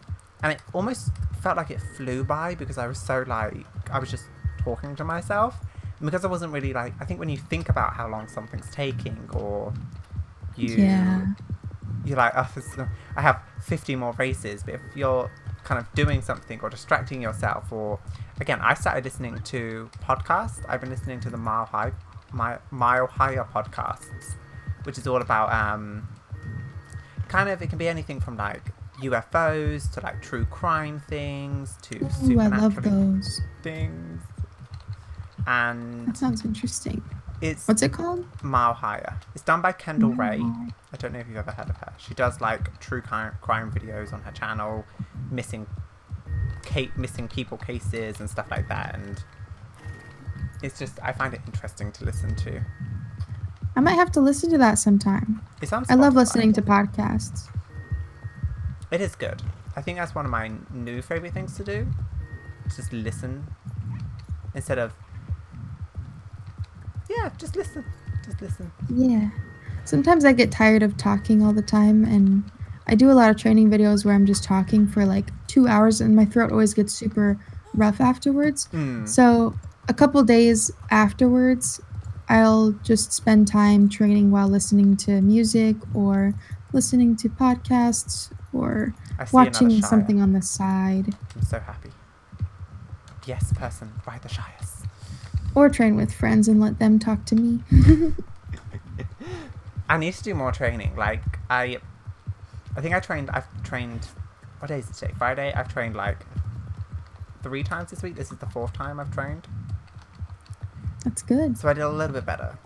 S1: and it almost felt like it flew by because I was so like, I was just talking to myself. And because I wasn't really like, I think when you think about how long something's taking, or you're like, oh, I have 50 more races, but if you're kind of doing something or distracting yourself, or again, I started listening to podcasts. I've been listening to the Mile Higher podcasts, which is all about kind of, it can be anything from like UFOs to like true crime things to supernatural
S2: I love those
S1: things. And
S2: that sounds interesting.
S1: What's
S2: it called?
S1: Mile Higher. It's done by Kendall Ray. I don't know if you've ever heard of her. She does like true crime videos on her channel, missing people cases and stuff like that, and it's just, I find it interesting to listen to.
S2: I might have to listen to that sometime.
S1: It's on Spotify.
S2: I love listening to podcasts.
S1: It is good. I think that's one of my new favorite things to do. Just listen instead of just listen.
S2: Yeah. Sometimes I get tired of talking all the time, and I do a lot of training videos where I'm just talking for like 2 hours, and my throat always gets super rough afterwards. So a couple days afterwards, I'll just spend time training while listening to music or listening to podcasts or watching something on the side.
S1: I'm so happy. Yes, person, ride the Shires.
S2: Or train with friends and let them talk to me.
S1: I need to do more training. Like, I think I've trained, what day is it today? Friday? I've trained like 3 times this week. This is the 4th time I've trained.
S2: That's good.
S1: So I did a little bit better.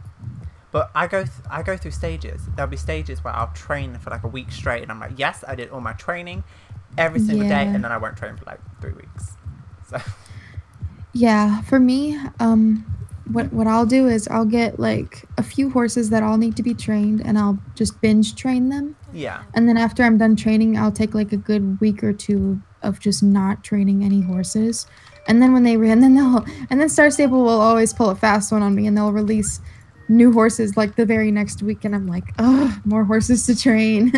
S1: But I go through stages. There'll be stages where I'll train for like a week straight, and I'm like, yes, I did all my training every single day, and then I won't train for like 3 weeks. So
S2: yeah, for me, what I'll do is I'll get like a few horses that all need to be trained, and I'll just binge train them.
S1: Yeah.
S2: And then after I'm done training, I'll take like a good week or 2 of just not training any horses. And then when and then StarStable will always pull a fast one on me, and they'll release new horses like the very next week, and I'm like, oh, more horses to train.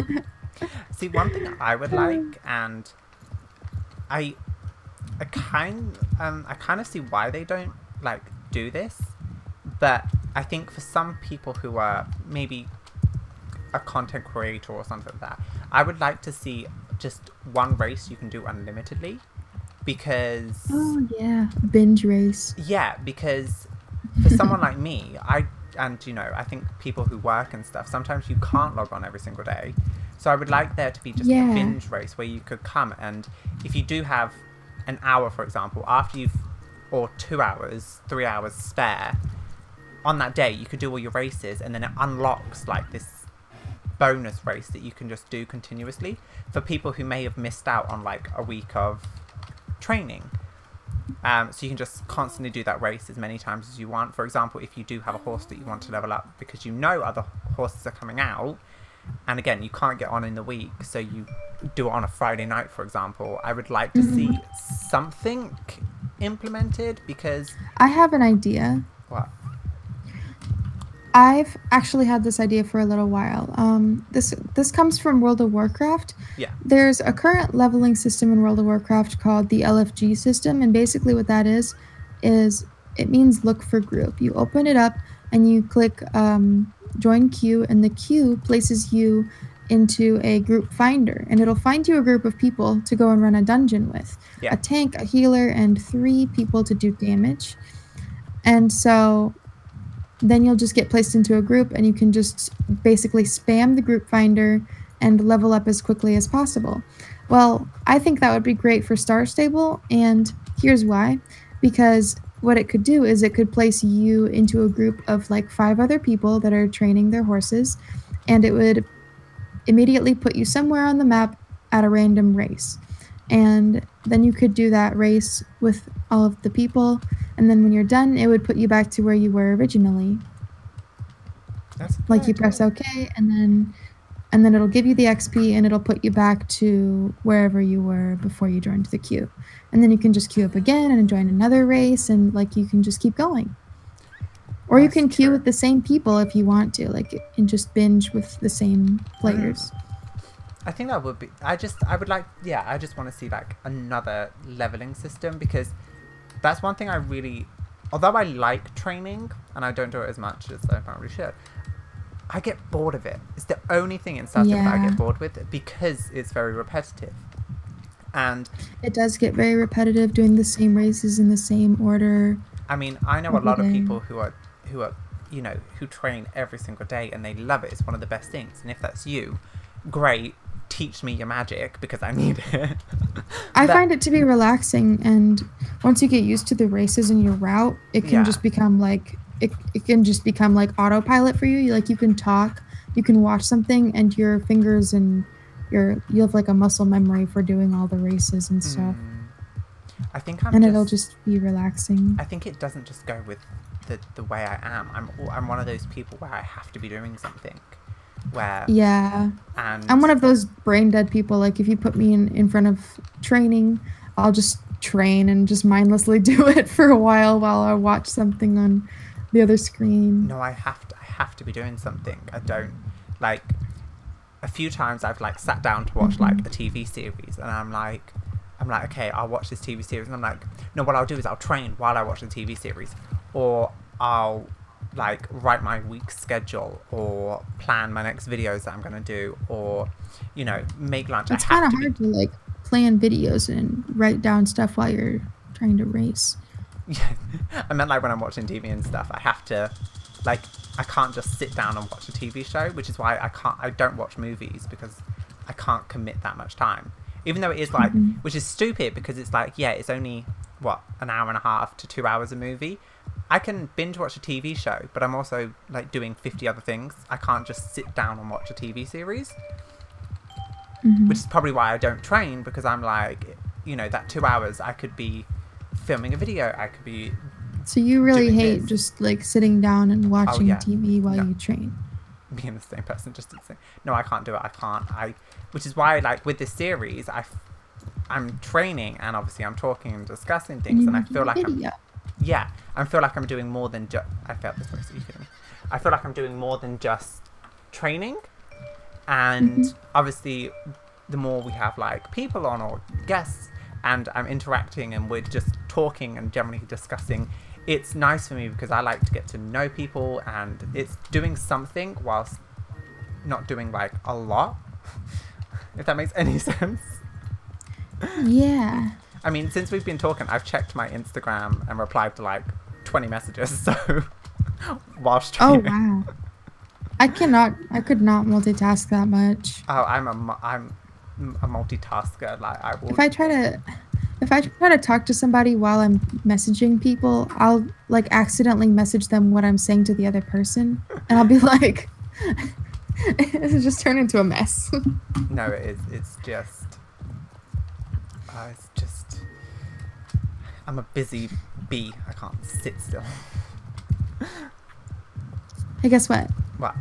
S1: See, one thing I would like, and I kind of see why they don't like do this, but I think for some people who are maybe a content creator or something like that, I would like to see just one race you can do unlimitedly, because
S2: binge race.
S1: Yeah, because for someone like me, and you know, I think people who work and stuff, sometimes you can't log on every single day. So I would like there to be just a binge race where you could come, and if you do have an hour, for example, after you've, or 2 hours, 3 hours spare, on that day you could do all your races, and then it unlocks like this bonus race that you can just do continuously for people who may have missed out on like a week of training. So you can just constantly do that race as many times as you want. For example, if you do have a horse that you want to level up because you know other horses are coming out, and again, you can't get on in the week, so you do it on a Friday night, for example. I would like to see something implemented, because...
S2: I have an idea.
S1: What?
S2: I've actually had this idea for a little while. This comes from World of Warcraft.
S1: Yeah.
S2: There's a current leveling system in World of Warcraft called the LFG system, and basically what that is it means look for group. You open it up and you click join queue, and the queue places you into a group finder, and it'll find you a group of people to go and run a dungeon with.
S1: Yeah.
S2: A tank, a healer, and 3 people to do damage. And so then you'll just get placed into a group, and you can just basically spam the group finder and level up as quickly as possible. Well, I think that would be great for StarStable, and here's why. Because what it could do is it could place you into a group of like 5 other people that are training their horses, and it would immediately put you somewhere on the map at a random race. And then you could do that race with all of the people, and then when you're done, it would put you back to where you were originally.
S1: That's
S2: like you press OK, and then it'll give you the XP, and it'll put you back to wherever you were before you joined the queue. And then you can just queue up again and join another race, and like you can just keep going. Or you can queue with the same people if you want to, like, and just binge with the same players.
S1: I think that would be... I just want to see like another leveling system, because that's one thing I really... Although I like training, and I don't do it as much as I probably should, I get bored of it. It's the only thing in StarStable that I get bored with, because it's very repetitive. And
S2: it does get very repetitive, doing the same races in the same order.
S1: I mean, I know a lot of people who are, you know, who train every single day, and they love it. It's one of the best things. And if that's you, great. Teach me your magic, because I need it.
S2: I find it to be relaxing, and once you get used to the races and your route, it can just become like it can just become like autopilot for you. Like, you can talk, you can watch something, and your fingers and you have like a muscle memory for doing all the races and stuff.
S1: I think
S2: it'll just be relaxing.
S1: I think it doesn't just go with the way I am. I'm one of those people where I have to be doing something. And I'm one of those brain dead people. Like, if you put me in front of training, I'll just train and just mindlessly do it for a while I watch something on the other screen. No, I have to be doing something. I don't, like, a few times I've like sat down to watch like a TV series, and I'm like, okay, I'll watch this TV series, and I'm like, no, what I'll do is I'll train while I watch the TV series, or I'll like write my week's schedule, or plan my next videos that I'm gonna do, or, you know, make lunch.
S2: It's kind of hard to like plan videos and write down stuff while you're trying to race.
S1: Yeah, I meant like when I'm watching TV and stuff, I have to, like, I can't just sit down and watch a TV show, which is why I don't watch movies, because I can't commit that much time. Even though it is like, which is stupid, because it's like, yeah, it's only, what, an hour and a half to 2 hours a movie. I can binge watch a TV show, but I'm also like doing 50 other things. I can't just sit down and watch a TV series, which is probably why I don't train, because I'm like, you know, that 2 hours I could be filming a video, I could be...
S2: So you really hate just like sitting down and watching TV while you train?
S1: Being the same person, just insane. No, I can't do it. I can't. Which is why, like, with this series, I'm training, and obviously I'm talking and discussing things, and I feel like I feel like I'm doing more than just... I felt this way, so you kidding me? I feel like I'm doing more than just training, and obviously the more we have like people on, or guests, and I'm interacting and we're just talking and generally discussing, it's nice for me, because I like to get to know people, and it's doing something whilst not doing like a lot, if that makes any sense. I mean, since we've been talking, I've checked my Instagram and replied to like 20 messages, so while
S2: Oh
S1: streaming.
S2: wow. I could not multitask that much.
S1: Oh, I'm a multitasker. Like I will.
S2: If I try to talk to somebody while I'm messaging people, I'll like accidentally message them what I'm saying to the other person, and I'll be like, it'll just turn into a mess.
S1: No, it is. It's just. I'm a busy bee. I can't sit still.
S2: Hey, guess what?
S1: What?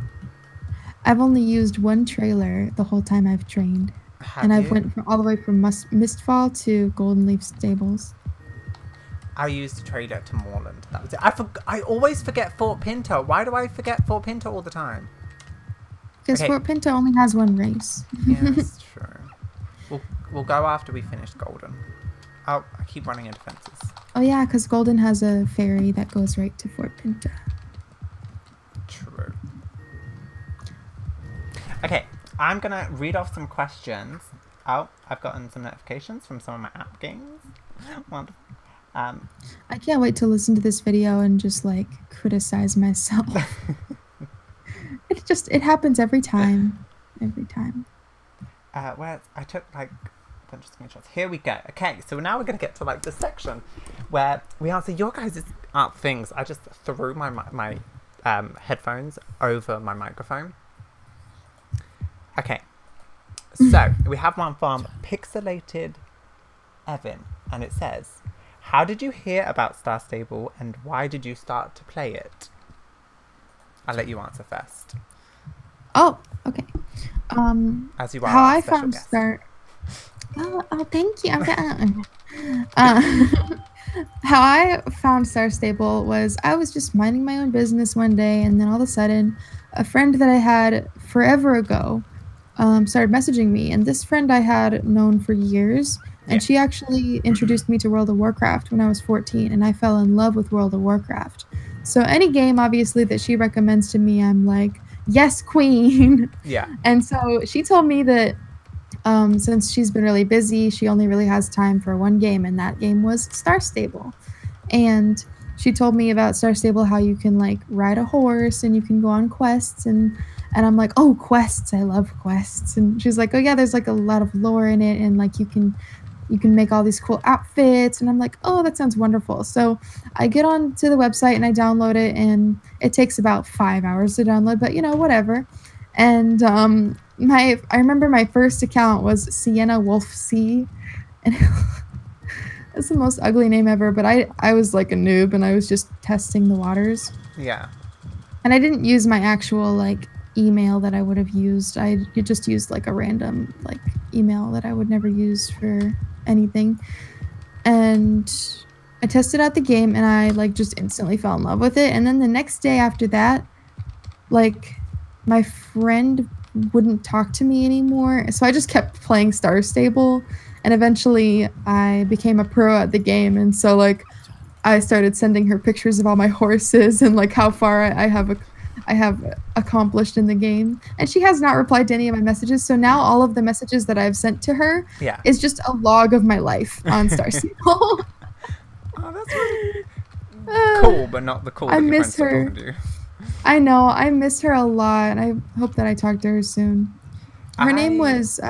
S2: I've only used one trailer the whole time I've trained. And I've went all the way from Mistfall to Golden Leaf Stables.
S1: I used a trailer to Moorland. That was it. I always forget Fort Pinto. Why do I forget Fort Pinto all the time?
S2: Because Fort Pinto only has one race.
S1: Yeah, that's true. We'll go after we finish Golden. Oh, I keep running into fences.
S2: Oh yeah, because Golden has a ferry that goes right to Fort Pinto.
S1: True. Okay, I'm gonna read off some questions. Oh, I've gotten some notifications from some of my app games. Wonderful.
S2: I can't wait to listen to this video and just like criticize myself. It happens every time. Every time.
S1: Where I took like a bunch of screenshots. Here we go. Okay, so now we're gonna get to like the section where we answer your guys' things. I just threw my headphones over my microphone. Okay, so we have one from Pixelated Evan, and it says, "How did you hear about StarStable, and why did you start to play it?" I'll let you answer first.
S2: Oh, okay.
S1: As you are
S2: how
S1: our
S2: I
S1: special
S2: found
S1: guest.
S2: Oh, thank you. How I found StarStable was I was just minding my own business one day, and then all of a sudden, a friend that I had forever ago started messaging me, and this friend I had known for years, and she actually introduced me to World of Warcraft when I was 14, and I fell in love with World of Warcraft. So any game, obviously, that she recommends to me, I'm like, yes, queen.
S1: Yeah.
S2: And so she told me that since she's been really busy, she only really has time for one game, and that game was StarStable. And she told me about StarStable, how you can like ride a horse and you can go on quests, and I'm like, oh, quests, I love quests. And she's like, oh yeah, there's like a lot of lore in it, and like you can make all these cool outfits. And I'm like, oh, that sounds wonderful. So I get on to the website and I download it, and it takes about 5 hours to download, but you know, whatever. And I remember my first account was Sienna Wolf C, and it's the most ugly name ever, but I was like a noob, and I was just testing the waters.
S1: Yeah.
S2: And I didn't use my actual like email that I would have used. I just used like a random like email that I would never use for anything. And I tested out the game, and I like just instantly fell in love with it. And then the next day after that, like my friend wouldn't talk to me anymore, so I just kept playing StarStable, and eventually I became a pro at the game. And so like I started sending her pictures of all my horses and like how far I have accomplished in the game, and she has not replied to any of my messages. So now all of the messages that I've sent to her is just a log of my life on StarStable.
S1: Oh, that's really cool, but not the cool that
S2: I
S1: your
S2: miss
S1: friends are
S2: her.
S1: talking to you.
S2: I know, I miss her a lot, and I hope that I talk to her soon. Her name was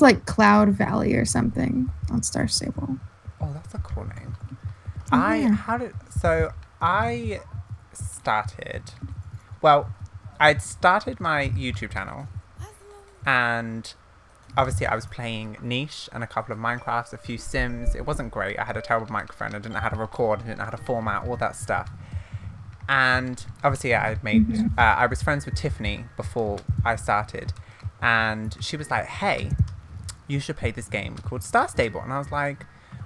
S2: like Cloud Valley or something on StarStable.
S1: Oh, that's a cool name.
S2: Yeah.
S1: I started, well, I'd started my YouTube channel, and obviously I was playing Niche and a couple of Minecrafts, a few Sims. It wasn't great. I had a terrible microphone. I didn't know how to record. I didn't know how to format, all that stuff. And obviously I was friends with Tiffany before I started, and she was like, hey, you should play this game called StarStable. And I was like,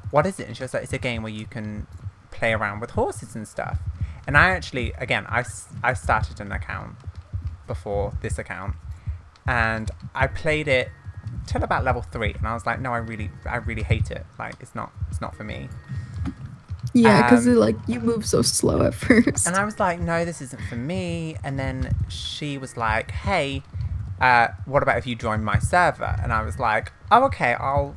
S1: what is it? And she was like, it's a game where you can play around with horses and stuff. And I actually, again, I started an account before this account, and I played it till about level 3, and I was like, no, I really hate it. Like, it's not for me.
S2: Yeah, because like you move so slow at first.
S1: And I was like, no, this isn't for me. And then she was like, hey, what about if you join my server? And I was like, oh, okay, I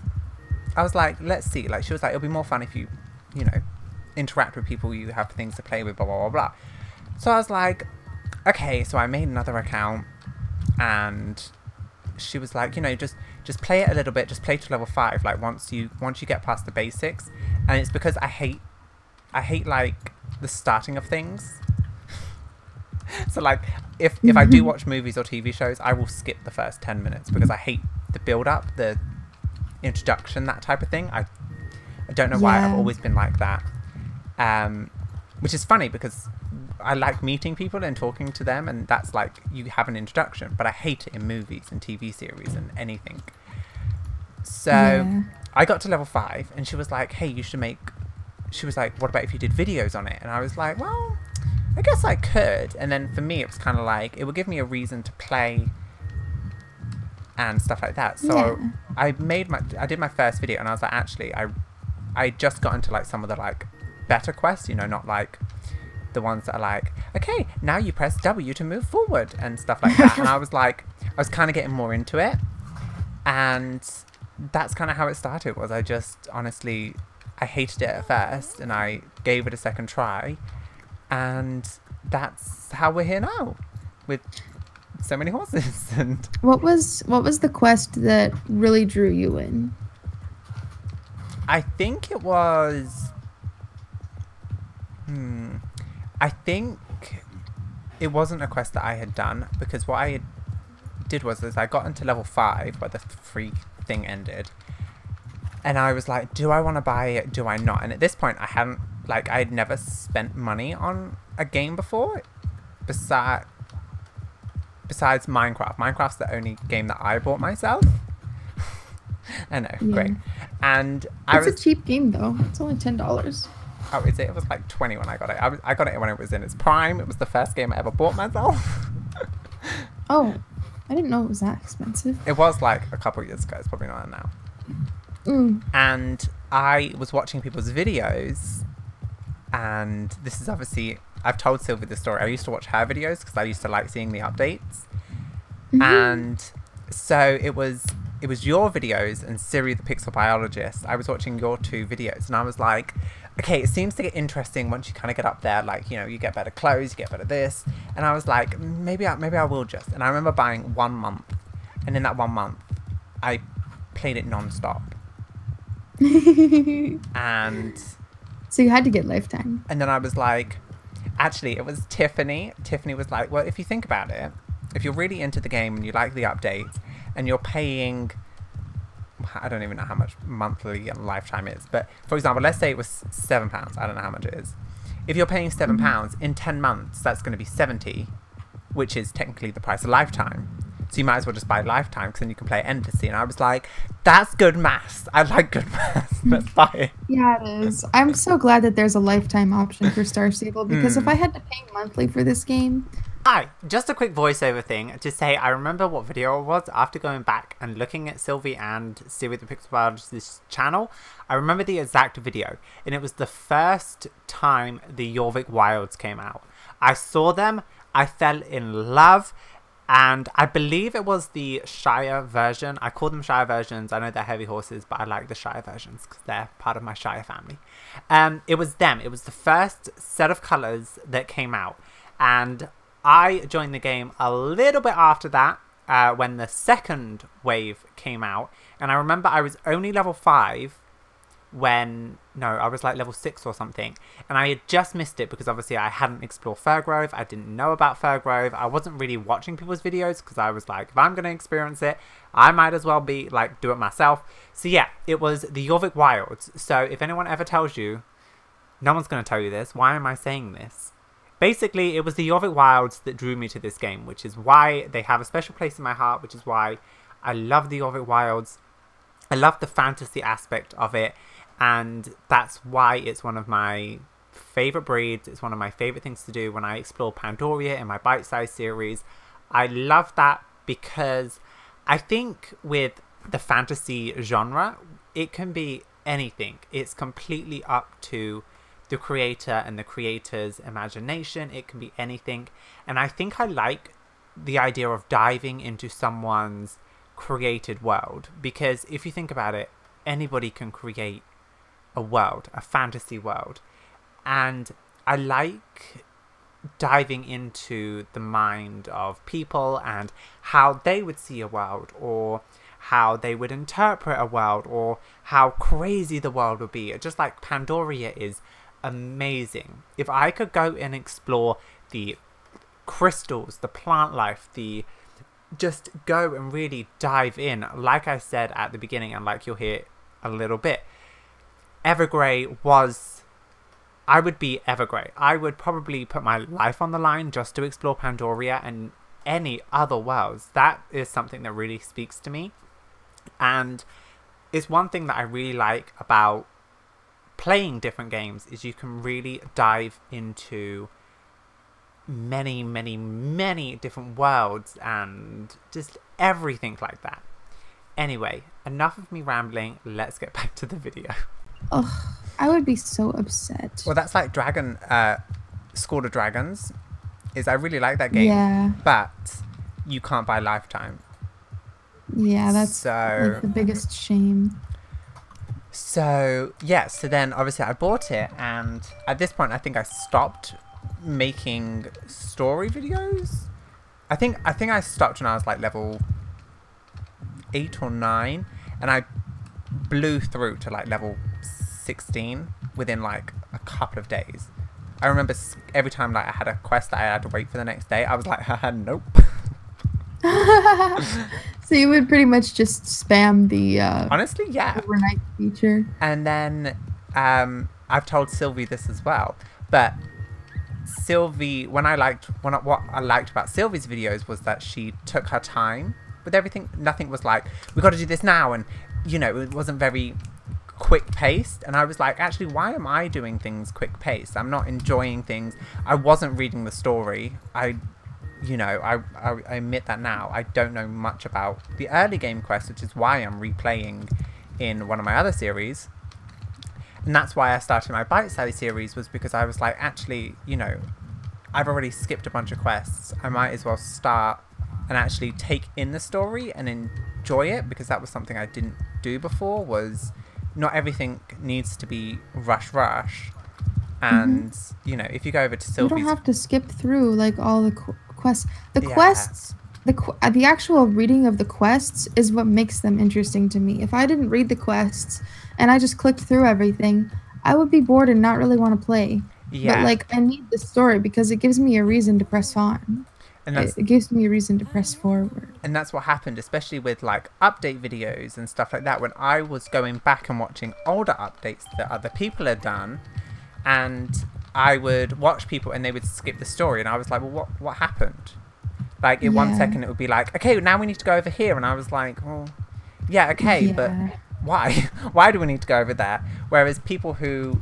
S1: was like, let's see. Like, she was like, it'll be more fun if you know, interact with people, you have things to play with, blah, blah, blah, blah. So I was like, okay, so I made another account, and she was like, you know, just play it a little bit, just play to level 5, like once you get past the basics. And it's because I hate like the starting of things. So like if I do watch movies or TV shows, I will skip the first 10 minutes because I hate the build up, the introduction, that type of thing. I don't know why. I've always been like that, which is funny because I like meeting people and talking to them, and that's like, you have an introduction, but I hate it in movies and TV series and anything. So I got to level 5 and she was like, hey, you should make, she was like, what about if you did videos on it? And I was like, well, I guess I could. And then for me, it was kind of like, it would give me a reason to play and stuff like that. So I did my first video, and I was like, actually, I just got into like some of the like better quests, you know, not like the ones that are like, okay, now you press W to move forward and stuff like that. And I was like, I was kind of getting more into it, and that's kind of how it started. Was I just honestly, I hated it at first, and I gave it a second try, and that's how we're here now with so many horses. And
S2: what was the quest that really drew you in?
S1: I think it was I think it wasn't a quest that I had done, because what I did was I got into level 5 where the free thing ended, and I was like, do I want to buy it, do I not? And at this point I hadn't, like, I'd never spent money on a game before besides Minecraft. Minecraft's the only game that I bought myself. I know, great. And
S2: it's a cheap game though. It's only $10.
S1: Oh, is it? It was like 20 when I got it. I got it when it was in its prime. It was the first game I ever bought myself.
S2: Oh, I didn't know it was that expensive.
S1: It was like a couple of years ago. It's probably not now. And I was watching people's videos, and this is obviously, I've told Sylvie the story. I used to watch her videos because I used to like seeing the updates. And so it was your videos and Siri the Pixel Biologist. I was watching your 2 videos, and I was like, okay, it seems to get interesting once you kind of get up there. Like, you know, you get better clothes, you get better this. And I was like, maybe I will just. And I remember buying 1 month, and in that 1 month, I played it non-stop. And
S2: so you had to get lifetime.
S1: And then I was like, actually, it was Tiffany. Tiffany was like, well, if you think about it, if you're really into the game and you like the updates, and you're paying, I don't even know how much monthly and lifetime is, but for example, let's say it was £7. I don't know how much it is. If you're paying £7 in 10 months, that's going to be 70, which is technically the price of lifetime. So you might as well just buy lifetime, because then you can play it endlessly. And I was like, that's good maths. I like good maths. Let's buy it.
S2: Yeah, it is. I'm so glad that there's a lifetime option for StarStable, because if I had to pay monthly for this game.
S1: Hi, just a quick voiceover thing to say I remember what video it was after going back and looking at Sylvie and Siri the Pixel Biologist's channel. I remember the exact video, and it was the first time the Jorvik Wilds came out. I saw them, I fell in love, and I believe it was the Shire version. I call them Shire versions. I know they're heavy horses, but I like the Shire versions because they're part of my Shire family. It was them. It was the first set of colours that came out, and I joined the game a little bit after that, when the second wave came out. And I remember I was only level 5 when, no, I was like level 6 or something. And I had just missed it because obviously I hadn't explored Firgrove. I didn't know about Firgrove. I wasn't really watching people's videos because I was like, if I'm going to experience it, I might as well be like, do it myself. So yeah, it was the Jorvik Wilds. So if anyone ever tells you, no one's going to tell you this. Why am I saying this? Basically, it was the Jorvik Wilds that drew me to this game, which is why they have a special place in my heart, which is why I love the Jorvik Wilds. I love the fantasy aspect of it, and that's why it's one of my favourite breeds. It's one of my favourite things to do when I explore Pandoria in my bite-sized series. I love that because I think with the fantasy genre, it can be anything. It's completely up to the creator and the creator's imagination. It can be anything. And I think I like the idea of diving into someone's created world, because if you think about it, anybody can create a world, a fantasy world. And I like diving into the mind of people and how they would see a world, or how they would interpret a world, or how crazy the world would be. Just like Pandoria is amazing. If I could go and explore the crystals, the plant life, just go and really dive in, like I said at the beginning, and like you'll hear a little bit, Evergrey was... I would be Evergrey. I would probably put my life on the line just to explore Pandoria and any other worlds. That is something that really speaks to me. And it's one thing that I really like about playing different games, is you can really dive into many, many, many different worlds and just everything like that. Anyway, enough of me rambling. Let's get back to the video.
S2: Oh, I would be so upset.
S1: Well, that's like School of Dragons. I really like that game.
S2: Yeah.
S1: But you can't buy Lifetime.
S2: Yeah, that's like the biggest shame.
S1: So, yeah. So then, obviously, I bought it. And at this point, I think I stopped making story videos. I think I stopped when I was like level 8 or 9. And I blew through to like level 16 within like a couple of days. I remember every time like I had a quest that I had to wait for the next day, I was like, haha, nope.
S2: So you would pretty much just spam the
S1: honestly, yeah,
S2: overnight feature.
S1: And then I've told Sylvie this as well, but Sylvie, what I liked about Sylvie's videos was that she took her time with everything. Nothing was like, we got to do this now, and you know, it wasn't very quick paced. And I was like, actually, why am I doing things quick paced? I'm not enjoying things. I wasn't reading the story. I admit that now. I don't know much about the early game quests, which is why I'm replaying in one of my other series. And that's why I started my Bite Sally series, was because I was like, actually, you know, I've already skipped a bunch of quests. I might as well start and actually take in the story and enjoy it, because that was something I didn't do before. Was not everything needs to be rush. And you know, if you go over to Sylvie's,
S2: you don't have to skip through like all the quests. The actual reading of the quests is what makes them interesting to me. If I didn't read the quests and I just clicked through everything, I would be bored and not really want to play. Yeah. But like, I need the story because it gives me a reason to press on. And it gives me a reason to press forward.
S1: And that's what happened, especially with like update videos and stuff like that. When I was going back and watching older updates that other people had done, and I would watch people and they would skip the story, and I was like, well, what happened? Like in 1 second it would be like, okay, now we need to go over here, and I was like, well, yeah, okay, but why? Why do we need to go over there? Whereas people who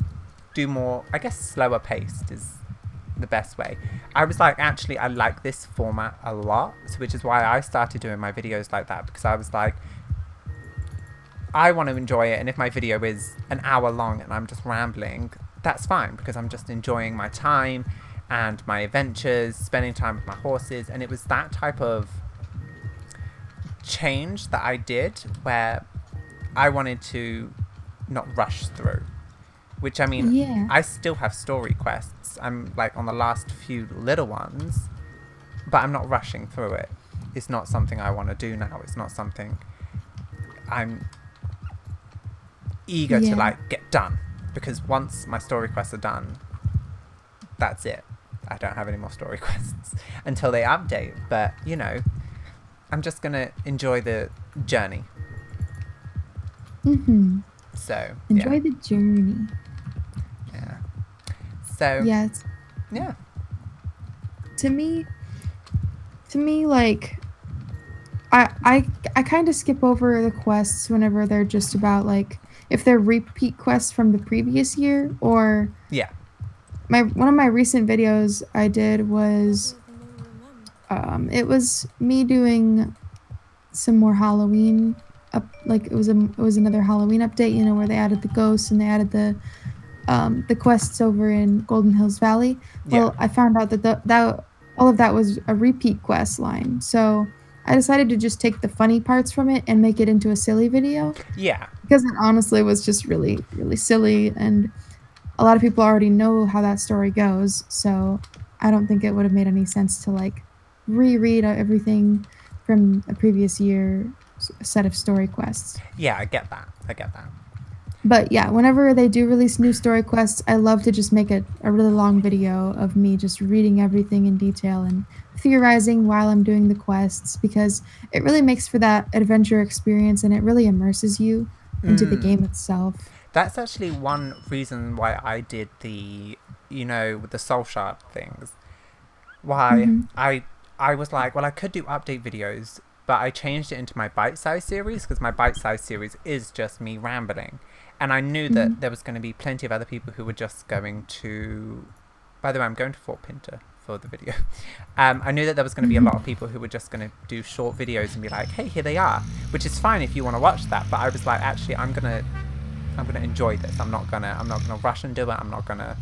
S1: do more, I guess, slower paced is the best way. I was like, actually, I like this format a lot, which is why I started doing my videos like that, because I was like, I want to enjoy it, and if my video is an hour long and I'm just rambling, that's fine, because I'm just enjoying my time and my adventures, spending time with my horses. And it was that type of change that I did, where I wanted to not rush through. Which, I mean, I still have story quests. I'm like on the last few little ones, but I'm not rushing through it. It's not something I want to do now. It's not something I'm eager to like get done, because once my story quests are done, that's it. I don't have any more story quests until they update. But, you know, I'm just going to enjoy the journey. So,
S2: enjoy the journey.
S1: Yeah. So,
S2: yes.
S1: Yeah.
S2: To me, like, I kind of skip over the quests whenever they're just about, like, if they're repeat quests from the previous year, or one of my recent videos I did was it was me doing some more Halloween it was another Halloween update, you know, where they added the ghosts and they added the quests over in Golden Hills Valley. Well, I found out that all of that was a repeat quest line, so I decided to just take the funny parts from it and make it into a silly video. Yeah. Because it honestly was just really, really silly. And a lot of people already know how that story goes, so I don't think it would have made any sense to like reread everything from a previous year set of story quests.
S1: Yeah, I get that. I get that.
S2: But yeah, whenever they do release new story quests, I love to just make a really long video of me just reading everything in detail and theorizing while I'm doing the quests, because it really makes for that adventure experience and it really immerses you into the game itself.
S1: That's actually one reason why I did the, you know, with the soul shard things. Why I was like, well, I could do update videos, but I changed it into my bite-size series because my bite-size series is just me rambling. And I knew that there was going to be plenty of other people who were just going to... By the way, I'm going to Fort Pinter for the video. I knew that there was going to be a lot of people who were just going to do short videos and be like, hey, here they are. Which is fine if you want to watch that. But I was like, actually, I'm gonna enjoy this. I'm not gonna rush and do it. I'm not gonna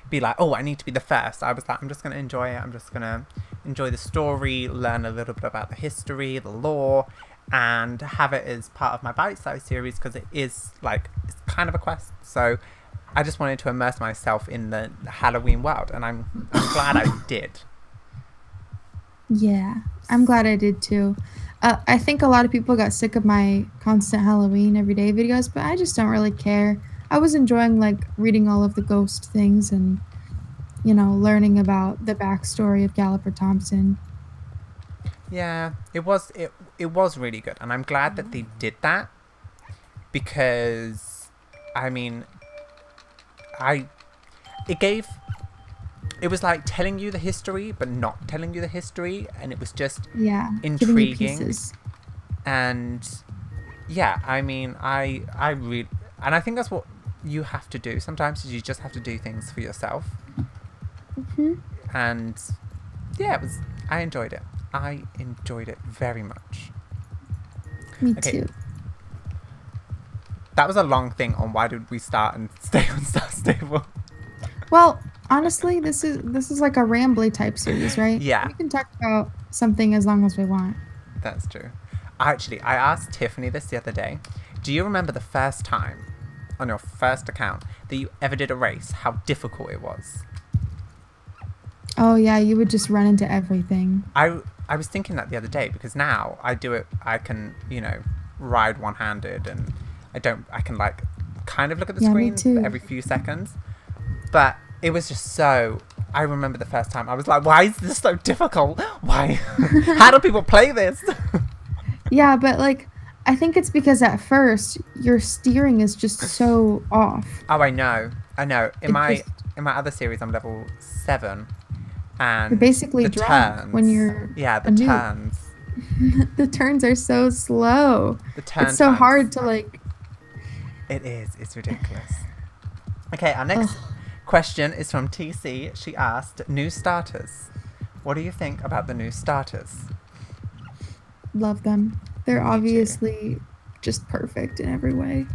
S1: be like, oh, I need to be the first. I was like, I'm just gonna enjoy it. I'm just gonna enjoy the story, learn a little bit about the history, the lore, and have it as part of my bite-size series because it is like, it's kind of a quest. So I just wanted to immerse myself in the Halloween world, and I'm glad I did.
S2: Yeah, I'm glad I did too. I think a lot of people got sick of my constant Halloween everyday videos, but I just don't really care. I was enjoying like reading all of the ghost things and, you know, learning about the backstory of Galloper Thompson.
S1: Yeah, it was really good, and I'm glad that they did that because, I mean, it was like telling you the history but not telling you the history, and it was just intriguing. And yeah, I mean, I really, and I think that's what you have to do sometimes, is you just have to do things for yourself. And yeah, I enjoyed it. I enjoyed it very much.
S2: Me too.
S1: That was a long thing on why did we start and stay on StarStable.
S2: Well, honestly, this is like a rambly type series, right?
S1: Yeah.
S2: We can talk about something as long as we want.
S1: That's true. Actually, I asked Tiffany this the other day. Do you remember the first time on your first account that you ever did a race, how difficult it was?
S2: Oh yeah, you would just run into everything.
S1: I was thinking that the other day because now I do it, I can, you know, ride one-handed, and I can like kind of look at the screen every few seconds. But it was just so, I remember the first time I was like, why is this so difficult? Why? How do people play this?
S2: Yeah, but like, I think it's because at first your steering is just so off. Oh,
S1: I know. In my other series, I'm level 7. And
S2: you're basically
S1: the
S2: drunk
S1: turns,
S2: when you're
S1: turns.
S2: The turns are so slow. It's so hard to like.
S1: It is. It's ridiculous. Okay, our next question is from TC. She asked, new starters. What do you think about the new starters?
S2: Love them. They're obviously just perfect in every way.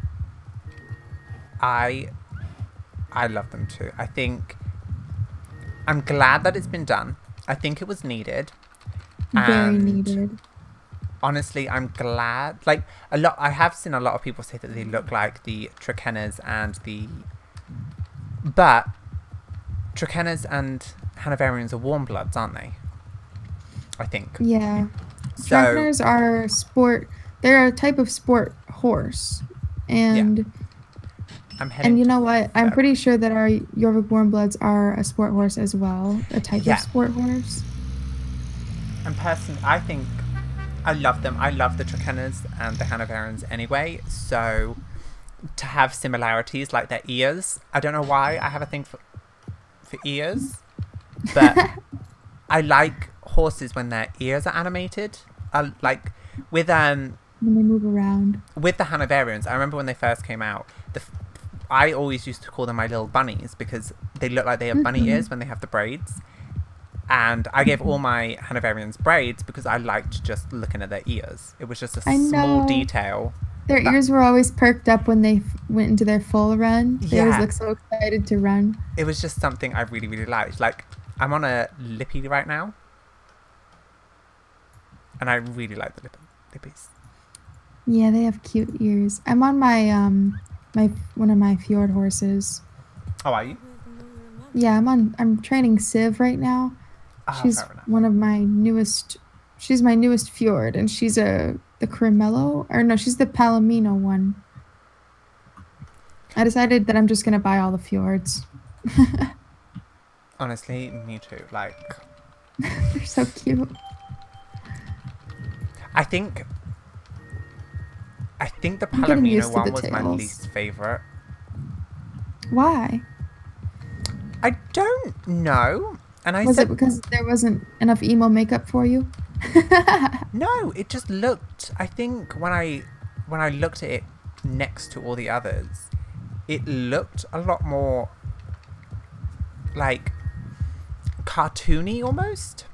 S1: I love them too. I think I'm glad that it's been done. I think it was needed.
S2: Very needed.
S1: Honestly, I'm glad. Like I have seen a lot of people say that they look like the Trakenas and but Trakenas and Hanoverians are warm bloods, aren't they? I think.
S2: Yeah. Trakeners are sport. They're a type of sport horse, and you know what? I'm pretty sure that our Jorvik Warmbloods are a sport horse as well, a type of sport horse.
S1: And personally, I think I love them. I love the Trakenas and the Hanoverians anyway. So to have similarities like their ears, I don't know why I have a thing for ears, but I like horses when their ears are animated. Like with when
S2: they move around.
S1: With the Hanoverians, I remember when they first came out, I always used to call them my little bunnies because they look like they have bunny ears when they have the braids. And I gave all my Hanoverians braids because I liked just looking at their ears. It was just a small detail.
S2: Their ears were always perked up when they went into their full run. They always looked so excited to run.
S1: It was just something I really, really liked. Like, I'm on a lippy right now. And I really like the lippies.
S2: Yeah, they have cute ears. I'm on my one of my fjord horses.
S1: Oh, are you?
S2: Yeah, I'm training Civ right now.
S1: Oh,
S2: She's
S1: fair enough.
S2: one of my newest. She's my newest fjord, and she's the Cremello, or no, she's the Palomino one. I decided that I'm just gonna buy all the fjords.
S1: Honestly, me too. Like,
S2: They're so cute.
S1: I think the
S2: I'm getting
S1: Palomino
S2: used to
S1: one
S2: the
S1: was my
S2: tails.
S1: least favorite.
S2: Why?
S1: I don't know. And I
S2: Was
S1: said
S2: it because there wasn't enough emo makeup for you?
S1: no. It just looked. I think when I looked at it next to all the others, it looked a lot more like cartoony almost.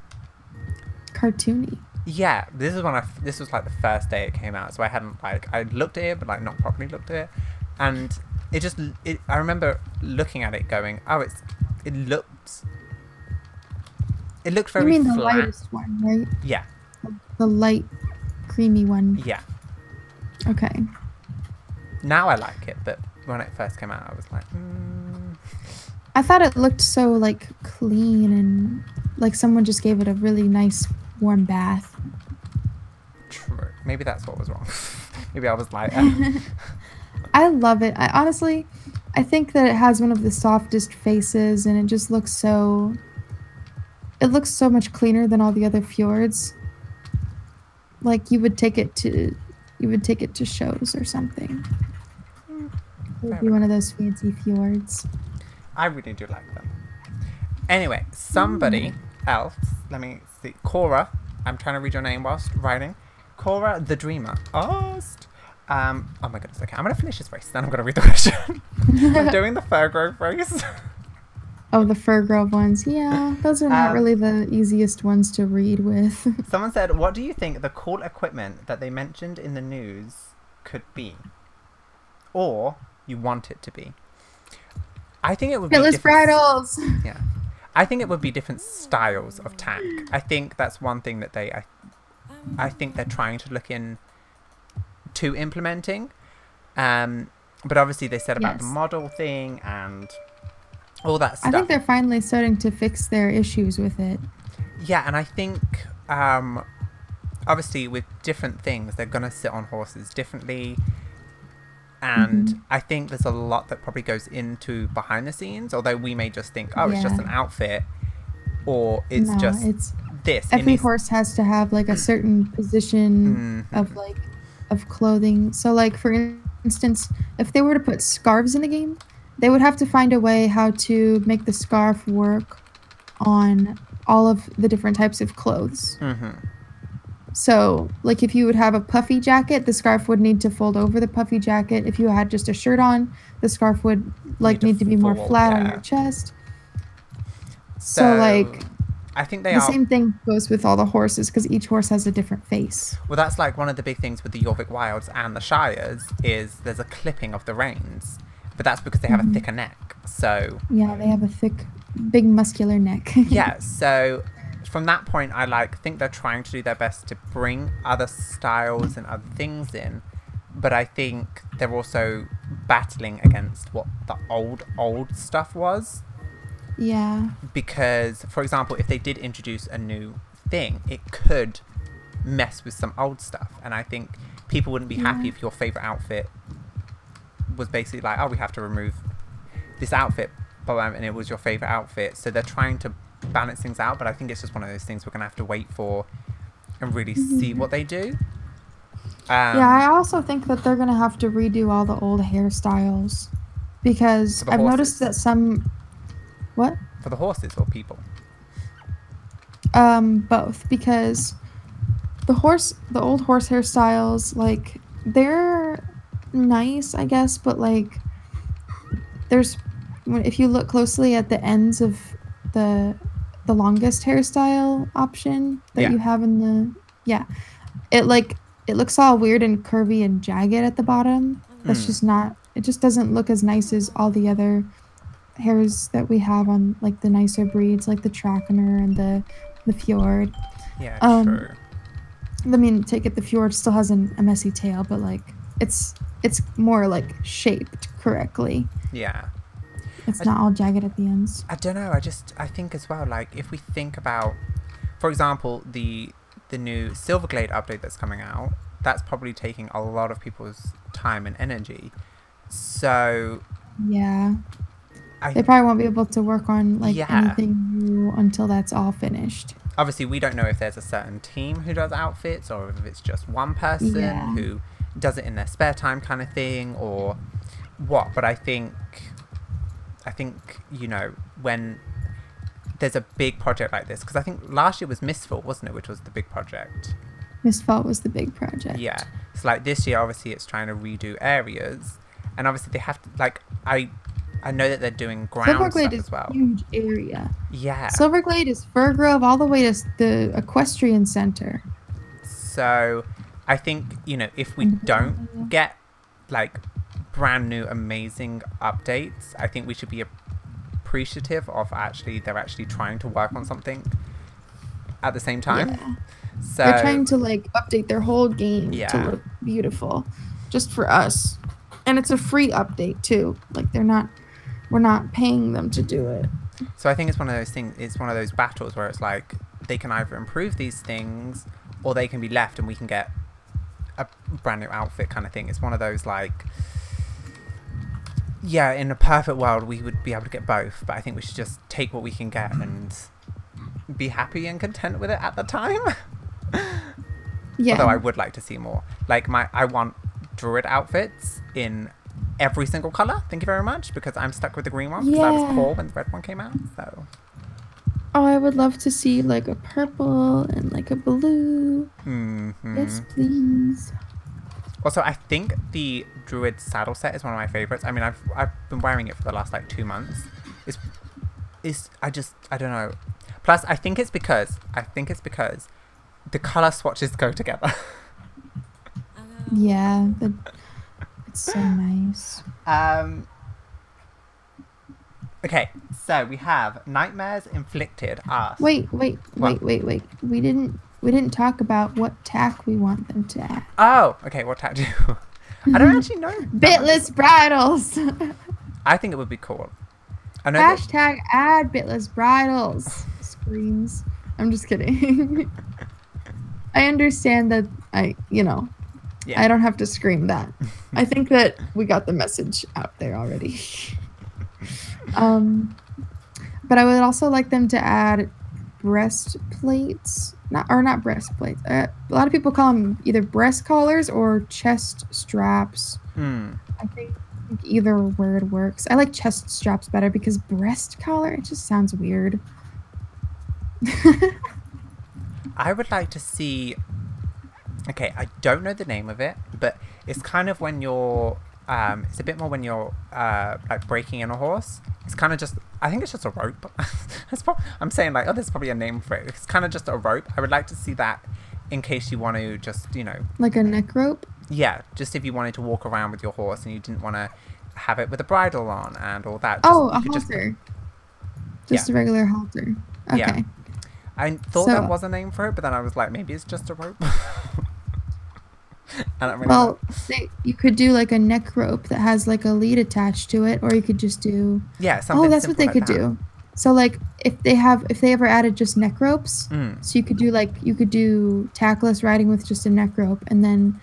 S2: Cartoony.
S1: Yeah, this is this was like the first day it came out, so I hadn't like I looked at it, but like not properly looked at it, and I remember looking at it, going, oh, it looked very
S2: You mean the
S1: flat.
S2: lightest one, right?
S1: Yeah,
S2: The light, creamy one.
S1: yeah.
S2: Okay.
S1: Now I like it, but when it first came out, I was like,
S2: I thought it looked so like clean and like someone just gave it a really nice warm bath.
S1: true. Maybe that's what was wrong. Maybe I was like,
S2: I love it. I think that it has one of the softest faces, and it just looks so. It looks so much cleaner than all the other fjords. Like you would take it to shows or something. It would be one of those fancy fjords.
S1: I really do like them. Anyway, somebody else, let me see, Cora, I'm trying to read your name whilst writing. Cora the Dreamer asked, oh my goodness, okay, I'm going to finish this race, then I'm going to read the question. I'm doing the fur growth race.
S2: Oh, the fur grove ones. Yeah, those are not really the easiest ones to read with.
S1: Someone said, what do you think the cool equipment that they mentioned in the news could be? Or you want it to be? I think it would be
S2: Hitless bridles!
S1: Yeah. I think it would be different styles of tank. I think that's one thing that I think they're trying to look into implementing. But obviously they said about the model thing and all that stuff.
S2: I think they're finally starting to fix their issues with it.
S1: Yeah, and I think obviously with different things, they're going to sit on horses differently. And I think there's a lot that probably goes into behind the scenes, although we may just think, oh, it's just an outfit, or it's this.
S2: Every horse has to have like a certain position of clothing. So like for instance, if they were to put scarves in the game, they would have to find a way how to make the scarf work on all of the different types of clothes. So, like, if you would have a puffy jacket, the scarf would need to fold over the puffy jacket. If you had just a shirt on, the scarf would, like, need to be more flat on your chest. So, like,
S1: I think
S2: the same thing goes with all the horses, because each horse has a different face.
S1: Well, that's, like, one of the big things with the Jorvik Wilds and the Shires is there's a clipping of the reins. But that's because they have a thicker neck, so...
S2: Yeah, they have a thick, big, muscular neck.
S1: Yeah, so... From that point, I think they're trying to do their best to bring other styles and other things in, but I think they're also battling against what the old stuff was.
S2: Yeah.
S1: Because, for example, if they did introduce a new thing, it could mess with some old stuff, and I think people wouldn't be happy if your favorite outfit was basically like, oh, we have to remove this outfit, and it was your favorite outfit. So they're trying to balance things out, but I think it's just one of those things we're gonna have to wait for and really see what they do.
S2: Yeah, I also think that they're gonna have to redo all the old hairstyles, because I've noticed that some... What?
S1: For the horses or people?
S2: Both, because the old horse hairstyles, like, they're nice, I guess, but like if you look closely at the ends of the longest hairstyle option that you have in the it looks all weird and curvy and jagged at the bottom. That's just not, it just doesn't look as nice as all the other hairs that we have on like the nicer breeds, like the Trakener and the Fjord.
S1: Yeah, true.
S2: I mean, take it, the Fjord still has a messy tail, but like it's more like shaped correctly.
S1: Yeah.
S2: It's not all jagged at the ends.
S1: I don't know. I think as well, like, if we think about, for example, the new Silverglade update that's coming out, that's probably taking a lot of people's time and energy. So
S2: yeah, they probably won't be able to work on like anything new until that's all finished.
S1: Obviously, we don't know if there's a certain team who does outfits, or if it's just one person who does it in their spare time kind of thing, or what. But I think, you know, when there's a big project like this, because I think last year was Mistfall, wasn't it, which was the big project?
S2: Mistfall was the big project.
S1: Yeah. It's like this year, obviously, it's trying to redo areas, and obviously they have to, like, I know that they're doing ground stuff as well.
S2: Silverglade is a huge area.
S1: Yeah.
S2: Silverglade is Fir Grove all the way to the Equestrian Center.
S1: So I think, you know, if we don't get like brand new amazing updates, I think we should be appreciative of they're actually trying to work on something at the same time.
S2: Yeah.
S1: So
S2: they're trying to like update their whole game to look beautiful just for us. And it's a free update too. Like we're not paying them to do it.
S1: So I think it's one of those things, it's one of those battles where it's like they can either improve these things or they can be left and we can get a brand new outfit kind of thing. It's one of those, like, yeah, in a perfect world we would be able to get both, but I think we should just take what we can get and be happy and content with it at the time. Yeah. Although I would like to see more. Like, I want druid outfits in every single color, thank you very much, because I'm stuck with the green one because I was poor when the red one came out. So
S2: oh, I would love to see like a purple and like a blue. Yes, please.
S1: Also, I think the druid saddle set is one of my favorites. I mean, I've been wearing it for the last like 2 months. I don't know. Plus, I think it's because the color swatches go together.
S2: Yeah, it's so nice.
S1: Okay, so we have Nightmares Inflicted us.
S2: Wait. We didn't talk about what tack we want them to add.
S1: Oh, okay, what tack do you? I don't actually know.
S2: Bitless bridles.
S1: I think it would be cool. I know
S2: Hashtag add bitless bridles. Screams. I'm just kidding. I understand that I don't have to scream that. I think that we got the message out there already. But I would also like them to add breastplates. Not breastplates. A lot of people call them either breast collars or chest straps. I think either word works. I like chest straps better because breast collar, it just sounds weird.
S1: I would like to see... Okay, I don't know the name of it, but it's kind of when you're... it's a bit more when you're like breaking in a horse. It's kind of just... I think it's just a rope. I'm saying like, oh, there's probably a name for it. It's kind of just a rope. I would like to see that in case you want to just, you know...
S2: Like a neck rope?
S1: Yeah, just if you wanted to walk around with your horse and you didn't want to have it with a bridle on and all that.
S2: Oh, a halter. Just a regular halter. Okay. Yeah.
S1: I thought there was a name for it, but then I was like, maybe it's just a rope. I don't really know.
S2: You could do like a neck rope that has like a lead attached to it, or you could just do...
S1: Yeah, something
S2: Oh, that's what they could do. So like if they ever added just neck ropes, so you could do tackless riding with just a neck rope, and then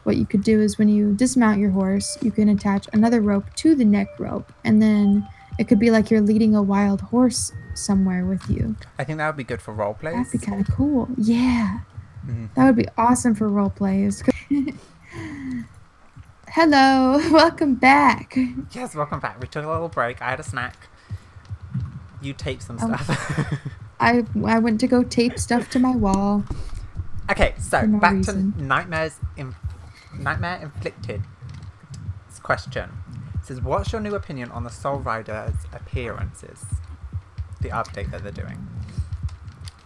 S2: what you could do is when you dismount your horse, you can attach another rope to the neck rope, and then it could be like you're leading a wild horse somewhere with you.
S1: I think that would be good for role plays.
S2: That'd be kind of cool. Yeah. That would be awesome for role plays. Hello, welcome back.
S1: Yes, welcome back. We took a little break. I had a snack. You taped some stuff.
S2: I went to go tape stuff to my wall.
S1: Okay, so back to Nightmare Inflicted. This question. It says, what's your new opinion on the Soul Rider's appearances? The update that they're doing.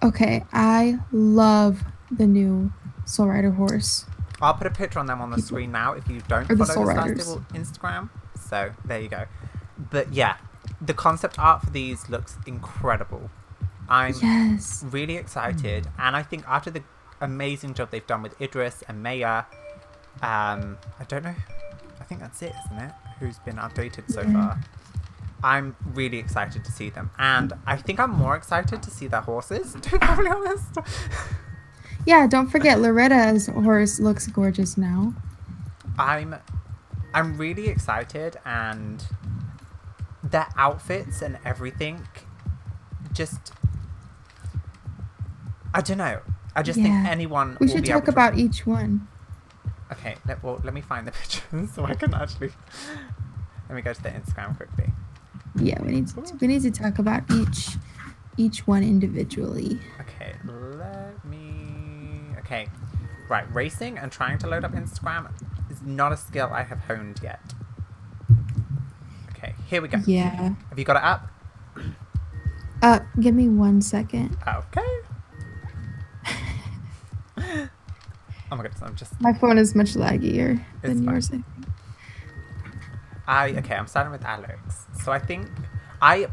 S2: Okay, I love the new Soul Rider horse.
S1: I'll put a picture on them on the screen now if you don't follow the StarStable Instagram. So there you go. But yeah, the concept art for these looks incredible. I'm really excited, and I think after the amazing job they've done with Idris and Maya, I don't know, I think that's it, isn't it? Who's been updated so far? I'm really excited to see them. And I think I'm more excited to see their horses, to be perfectly honest.
S2: Yeah, don't forget Loretta's horse looks gorgeous now.
S1: I'm really excited, and their outfits and everything just, I don't know. I just think anyone
S2: We
S1: will
S2: should
S1: be
S2: talk
S1: able to...
S2: about each one.
S1: Okay, let me find the pictures so I can actually... Let me go to the Instagram quickly.
S2: Yeah, we need to talk about each one individually.
S1: Okay, let me... Okay, right. Racing and trying to load up Instagram is not a skill I have honed yet. Okay, here we go.
S2: Yeah.
S1: Have you got it up?
S2: Give me 1 second.
S1: Okay. Oh my goodness, I'm just...
S2: My phone is much laggier than yours.
S1: Okay, I'm starting with Alex. So I think... I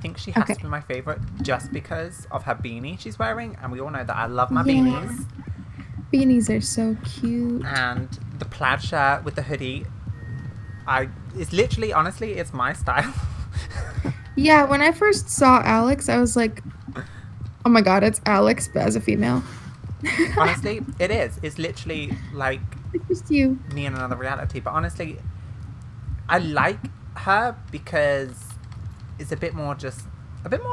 S1: think she has to be my favourite just because of her beanie she's wearing. And we all know that I love my beanies.
S2: Beanies are so cute.
S1: And the plaid shirt with the hoodie. It's literally, honestly, it's my style.
S2: Yeah, when I first saw Alex, I was like, oh my god, it's Alex, but as a female.
S1: Honestly, it is. It's literally like
S2: It's just you.
S1: me in another reality. But honestly, I like her because it's a bit more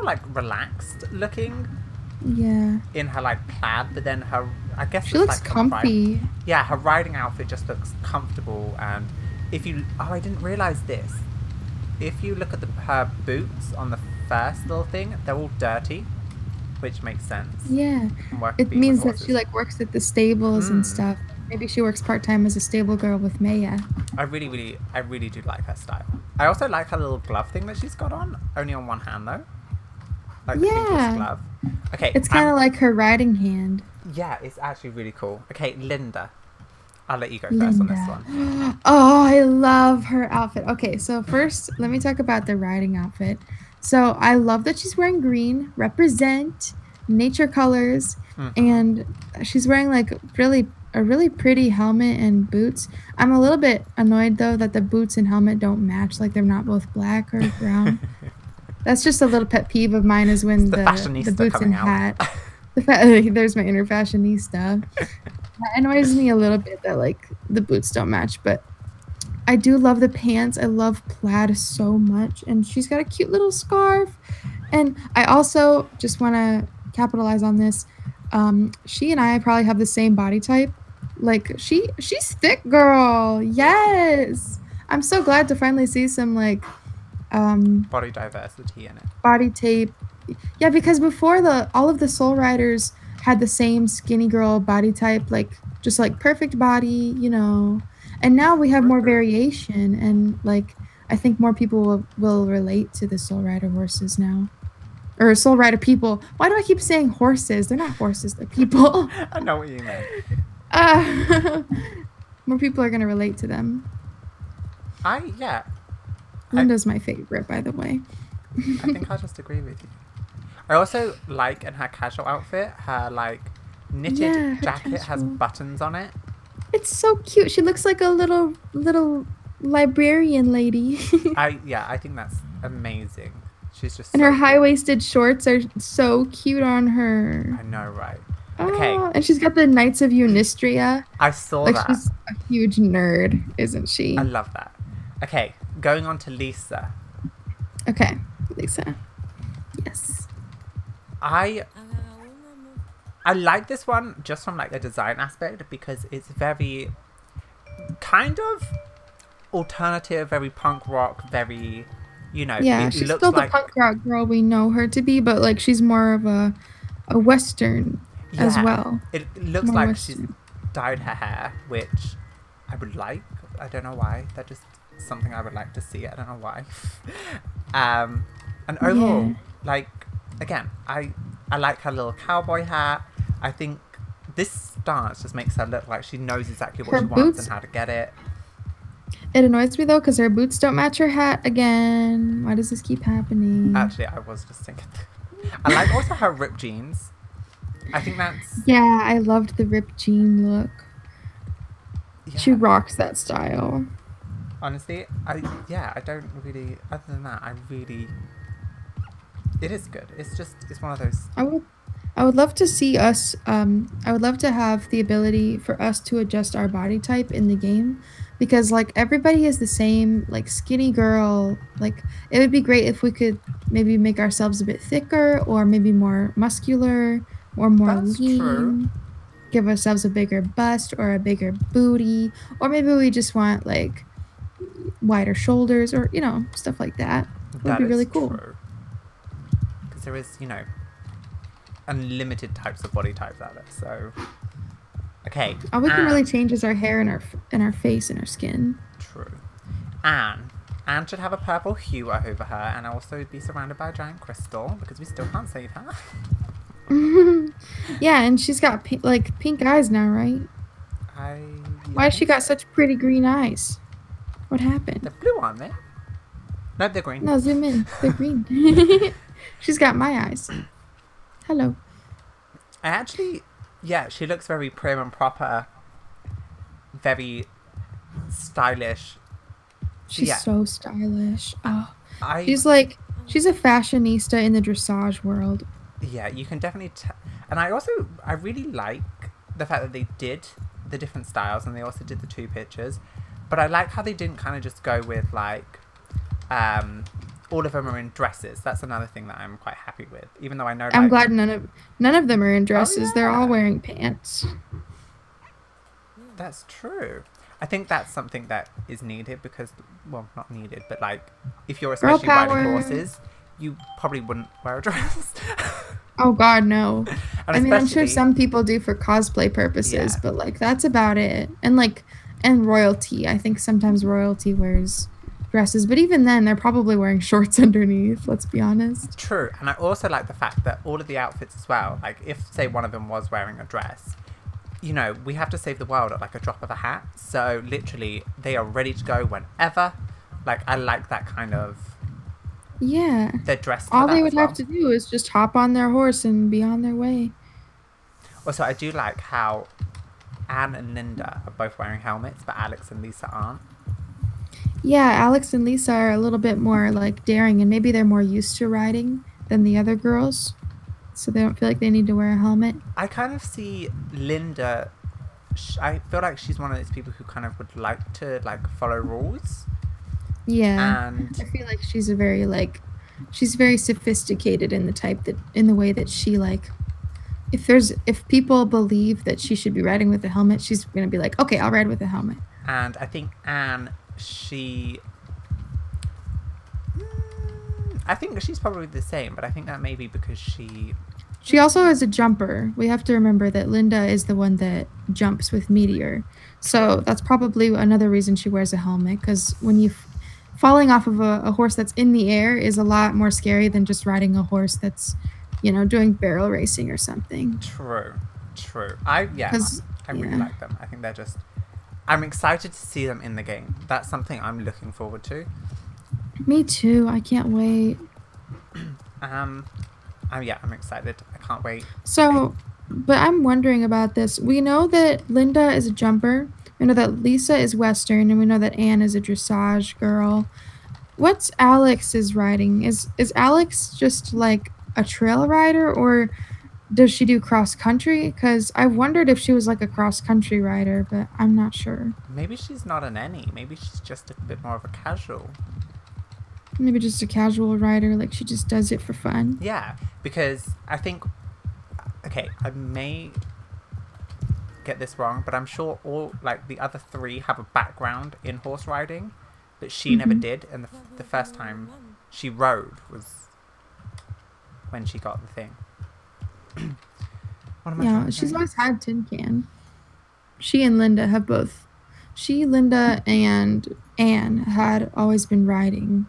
S1: like relaxed looking.
S2: Yeah.
S1: In her like plaid, but then her, I guess
S2: she looks like comfy.
S1: Yeah, her riding outfit just looks comfortable. And if you, I didn't realize this. If you look at her boots on the first little thing, they're all dirty, which makes sense.
S2: Yeah, it means that she like works at the stables and stuff. Maybe she works part-time as a stable girl with Maya.
S1: I really do like her style. I also like her little glove thing that she's got on, only on one hand though. Like the pinkish glove. Okay.
S2: It's kind of like her riding hand.
S1: Yeah, it's actually really cool. Okay, Linda. I'll let you go first on this one.
S2: Oh, I love her outfit. Okay, so first, let me talk about the riding outfit. So I love that she's wearing green, represent nature colors, and she's wearing like a really pretty helmet and boots. I'm a little bit annoyed though that the boots and helmet don't match, like they're not both black or brown. That's just a little pet peeve of mine, is when the boots and hat. There's my inner fashionista. That annoys me a little bit that like the boots don't match, but I do love the pants. I love plaid so much, and she's got a cute little scarf. And I also just want to capitalize on this. She and I probably have the same body type. Like she's thick, girl. Yes, I'm so glad to finally see some like
S1: body diversity in it.
S2: Body tape. Yeah, because before all of the Soul Riders had the same skinny girl body type, like just like perfect body, you know. And now we have more variation, and like I think more people will relate to the Soul Rider horses now. Or Soul Rider people. Why do I keep saying horses? They're not horses, they're people.
S1: I know what you mean.
S2: More people are going to relate to them. Linda's my favorite, by the way.
S1: I think I'll just agree with you. I also like in her casual outfit, her like knitted jacket has buttons on it.
S2: It's so cute. She looks like a little librarian lady.
S1: I think that's amazing. She's just
S2: and her high-waisted shorts are so cute on her.
S1: I know, right? Okay.
S2: And she's got the Knights of Unistria.
S1: I saw that.
S2: She's a huge nerd, isn't she?
S1: I love that. Okay, going on to Lisa.
S2: Okay, Lisa. Yes.
S1: I like this one just from like the design aspect, because it's very kind of alternative, very punk rock, very, you know.
S2: Yeah, she's still the punk rock girl we know her to be, but like she's more of a Western as well. It
S1: looks more like Western. She's dyed her hair, which I would like. I don't know why. That just something I would like to see. I don't know why. And overall, like, again, I like her little cowboy hat. I think this stance just makes her look like she knows exactly what she wants and how to get it.
S2: It annoys me though, because her boots don't match her hat again. Why does this keep happening?
S1: Actually, I was just thinking. I like also her ripped jeans. I think that's...
S2: Yeah, I loved the ripped jean look. Yeah. She rocks that style.
S1: Honestly, I don't really, other than that, it is good. It's one of those.
S2: I would love to see us. I would love to have the ability for us to adjust our body type in the game, because like everybody is the same, like skinny girl. Like it would be great if we could maybe make ourselves a bit thicker, or maybe more muscular, or more
S1: That's
S2: lean.
S1: true.
S2: Give ourselves a bigger bust or a bigger booty, or maybe we just want like wider shoulders, or stuff like that. It would
S1: That
S2: be
S1: is
S2: really cool.
S1: true. Because there is, unlimited types of body types out there. So, okay.
S2: All we can really change is our hair and our face and our skin.
S1: True. Anne should have a purple hue over her, and also be surrounded by a giant crystal because we still can't save her.
S2: Yeah, and she's got pink eyes now, right? Why has she got such pretty green eyes? What happened?
S1: They're blue, aren't they? No, they're green.
S2: No, zoom in. They're green. She's got my eyes. Hello.
S1: She looks very prim and proper. Very stylish.
S2: She's so stylish. Oh, she's a fashionista in the dressage world.
S1: Yeah, you can definitely tell. And I really like the fact that they did the different styles, and they also did the 2 pictures. But I like how they didn't kind of just go with like, all of them are in dresses. That's another thing that I'm quite happy with. Even though I know,
S2: I'm glad none of them are in dresses.
S1: Oh, yeah.
S2: They're all wearing pants.
S1: That's true. I think that's something that is needed because, well, not needed, but like, if you're especially riding horses, you probably wouldn't wear a dress.
S2: Oh God, no.
S1: And
S2: I mean, I'm sure some people do for cosplay purposes, but like that's about it. And royalty. I think sometimes royalty wears dresses, but even then they're probably wearing shorts underneath, let's be honest.
S1: True. And I also like the fact that all of the outfits as well, like if say one of them was wearing a dress, we have to save the world at like a drop of a hat, so literally they are ready to go whenever. Like I like that kind of, they're dressed for
S2: all
S1: that
S2: they would
S1: as well.
S2: have to do is just hop on their horse and be on their way.
S1: Also, I do like how Anne and Linda are both wearing helmets, but Alex and Lisa aren't.
S2: Yeah, Alex and Lisa are a little bit more like daring, and maybe they're more used to riding than the other girls, so they don't feel like they need to wear a helmet.
S1: I kind of see Linda, I feel like she's one of those people who kind of would like to like follow rules.
S2: Yeah,
S1: and
S2: I feel like she's she's very sophisticated in the way that she like, if people believe that she should be riding with a helmet, she's gonna be like, okay, I'll ride with a helmet.
S1: And I think Anne, I think she's probably the same, but I think that may be because
S2: she also is a jumper. We have to remember that Linda is the one that jumps with Meteor, so that's probably another reason she wears a helmet, because when falling off of a horse that's in the air is a lot more scary than just riding a horse that's doing barrel racing or something.
S1: True. I really like them. I think they're just, I'm excited to see them in the game. That's something I'm looking forward to.
S2: Me too. I can't wait.
S1: I'm excited. I can't wait.
S2: So, but I'm wondering about this. We know that Linda is a jumper. We know that Lisa is Western, and we know that Anne is a dressage girl. What's Alex's riding? Is Alex just like a trail rider, or does she do cross country? Because I wondered if she was like a cross country rider, but I'm not sure.
S1: Maybe she's not an any. Maybe she's just a bit more of a casual.
S2: Maybe just a casual rider, like she just does it for fun.
S1: Yeah, because I think, okay, I may get this wrong, but I'm sure all like the other 3 have a background in horse riding, but she never did, and the first time she rode was when she got the thing.
S2: She's always had tin can. She and Linda have both. Linda, and Anne had always been riding.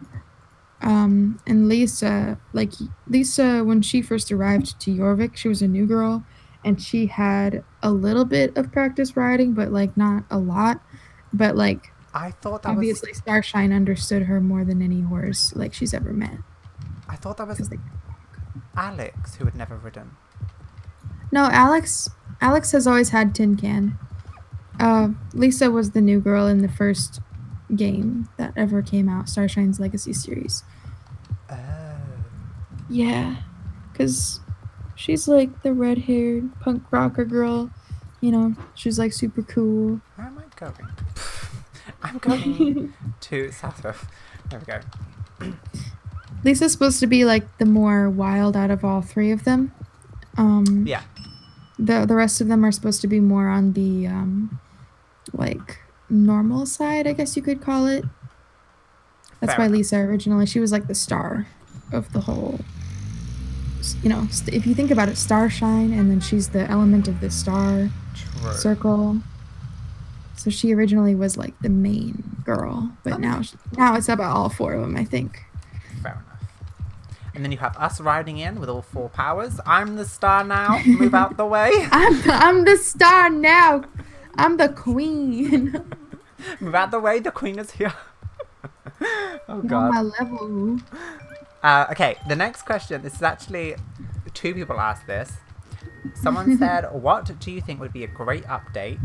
S2: And Lisa, when she first arrived to Jorvik, she was a new girl, and she had a little bit of practice riding, but like not a lot. But like,
S1: I thought that
S2: obviously Starshine understood her more than any horse like she's ever met.
S1: I thought that was Alex who had never ridden.
S2: No, Alex has always had tin can. Lisa was the new girl in the first game that ever came out, Starshine's Legacy series.
S1: Oh.
S2: Yeah, because she's like the red-haired punk rocker girl. You know, she's like super cool.
S1: Where am I going? I'm going to South of. There we go.
S2: Lisa's supposed to be like the more wild out of all three of them.
S1: Yeah.
S2: The rest of them are supposed to be more on the like normal side, I guess you could call it. That's why Lisa originally, she was like the star of the whole, you know, if you think about it, Starshine, and then she's the element of the star circle. So she originally was like the main girl, but now it's about all four of them, I think.
S1: Fair enough. And then you have us riding in with all 4 powers. I'm the star now. Move out the way.
S2: I'm the star now. I'm the queen.
S1: Move out the way. The queen is here. Oh God.
S2: On my level.
S1: Okay, the next question. This is actually 2 people asked this. Someone said, "What do you think would be a great update?"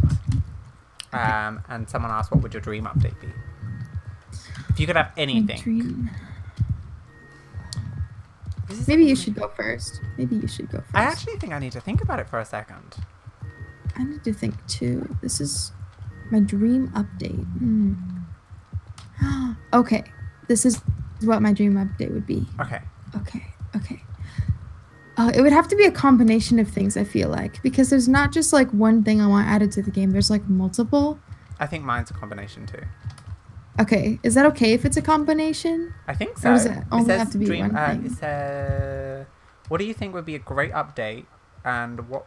S1: And someone asked, "What would your dream update be?" If you could have anything.
S2: Maybe you should go first.
S1: I actually think I need to think about it for a second.
S2: I need to think too. This is my dream update. Okay. This is what my dream update would be.
S1: Okay.
S2: It would have to be a combination of things, I feel like. Because there's not just like one thing I want added to the game. There's like multiple.
S1: I think mine's a combination too.
S2: Okay. Is that okay if it's a combination?
S1: I think so.
S2: Or does it only have to be one thing?
S1: It says, what do you think would be a great update? And what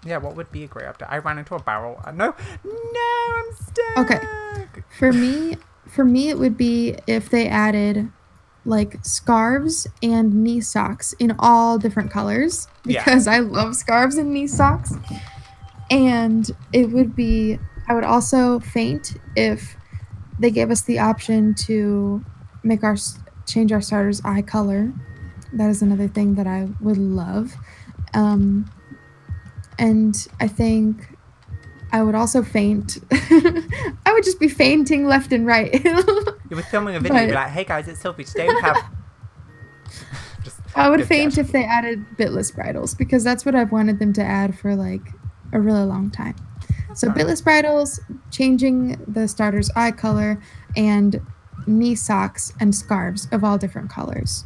S1: would be a great update? I ran into a barrel. No, I'm stuck.
S2: Okay. For me, it would be if they added like scarves and knee socks in all different colors, because I love scarves and knee socks. And it would be, I would also faint if they gave us the option to change our starter's eye color. That is another thing that I would love. And I think I would also faint. I would just be fainting left and right.
S1: You were filming a video, you'd be like, "Hey guys, it's Sylvie. Today we have..."
S2: I would faint if they added bitless bridles, because that's what I've wanted them to add for like a really long time. So bitless bridles, changing the starter's eye color, and knee socks and scarves of all different colors.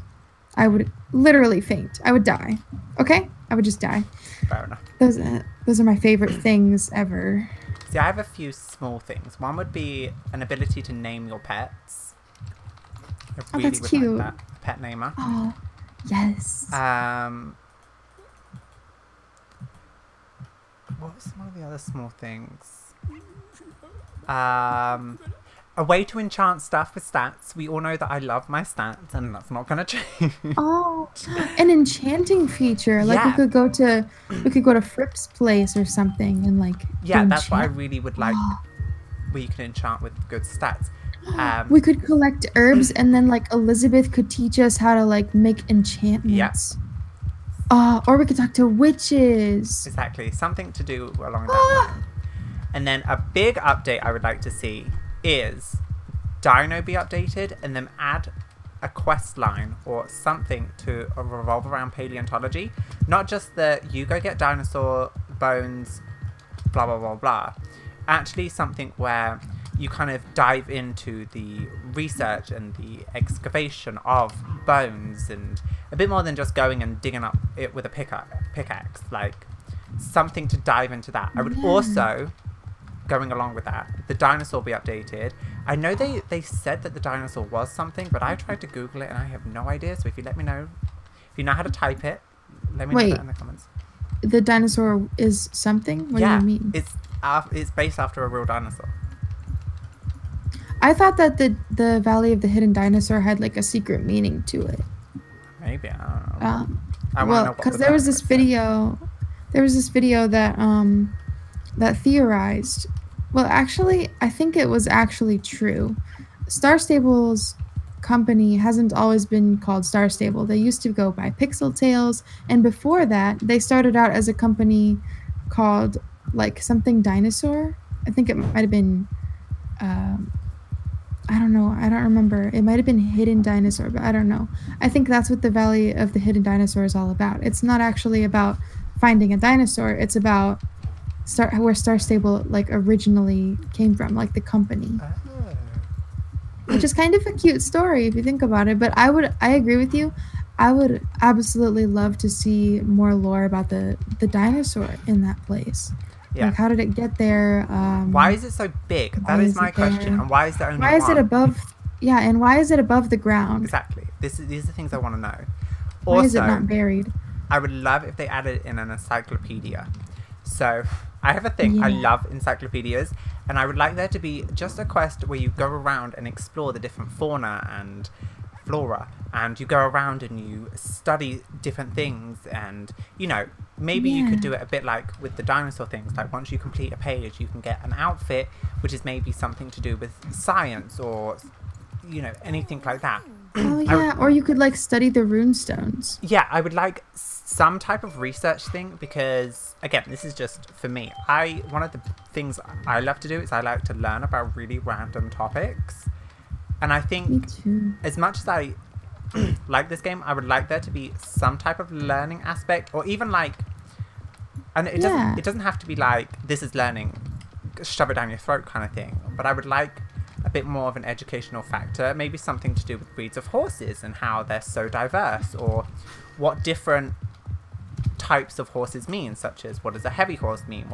S2: I would literally faint. I would die. Okay? I would just die.
S1: Fair enough.
S2: Those are my favorite things ever.
S1: See, I have a few small things. One would be an ability to name your pets. I really
S2: that's cute.
S1: like that. A pet namer.
S2: Oh, yes.
S1: What was one of the other small things? A way to enchant stuff with stats. We all know that I love my stats, and that's not going to change.
S2: Oh, an enchanting feature. Like we could go to Fripp's place or something and like.
S1: Yeah, that's what I really would like. Where you can enchant with good stats.
S2: We could collect herbs, and then like Elizabeth could teach us how to like make enchantments. Or we could talk to witches.
S1: Exactly, something to do along that line. And then a big update I would like to see is Dino be updated, and then add a quest line or something to revolve around paleontology. Not just the you go get dinosaur bones, blah blah blah blah. Actually something where you kind of dive into the research and the excavation of bones, and a bit more than just going and digging up it with a pickaxe. Like something to dive into that. I would also, going along with that, the dinosaur be updated. I know they said that the dinosaur was something, but I tried to Google it and I have no idea. So if you let me know, if you know how to type it, let me know that in the comments.
S2: The dinosaur is something? What do you mean?
S1: It's based after a real dinosaur.
S2: I thought that the Valley of the Hidden Dinosaur had like a secret meaning to it.
S1: Maybe, I don't know.
S2: Well, because there was this video that that theorized. Well, actually, I think it was actually true. StarStable's company hasn't always been called StarStable. They used to go by Pixel Tales, and before that, they started out as a company called like something dinosaur. I think it might have been I don't know. I don't remember. It might have been Hidden Dinosaur, but I don't know. I think that's what the Valley of the Hidden Dinosaur is all about. It's not actually about finding a dinosaur. It's about where StarStable like originally came from, like the company.
S1: Oh.
S2: Which is kind of a cute story if you think about it. But I agree with you. I would absolutely love to see more lore about the dinosaur in that place.
S1: Yeah.
S2: Like, how did it get there?
S1: Why is it so big? That is my question. And why is there only one?
S2: Why is it above? Yeah, and why is it above the ground?
S1: Exactly. These are things I want to know.
S2: Why is it not buried?
S1: I would love if they added it in an encyclopedia. So I have a thing. I love encyclopedias, and I would like there to be just a quest where you go around and explore the different fauna and flora, and you go around and you study different things, and you know, maybe you could do it a bit like with the dinosaur things, like once you complete a page you can get an outfit which is maybe something to do with science or, you know, anything like that.
S2: Oh yeah, or you could like study the runestones.
S1: Yeah, I would like some type of research thing, because again, this is just for me. One of the things I love to do is I like to learn about really random topics. And I think as much as I like this game, I would like there to be some type of learning aspect, or even like, and it doesn't have to be like, this is learning, shove it down your throat kind of thing. But I would like a bit more of an educational factor, maybe something to do with breeds of horses and how they're so diverse, or what different types of horses mean, such as what does a heavy horse mean?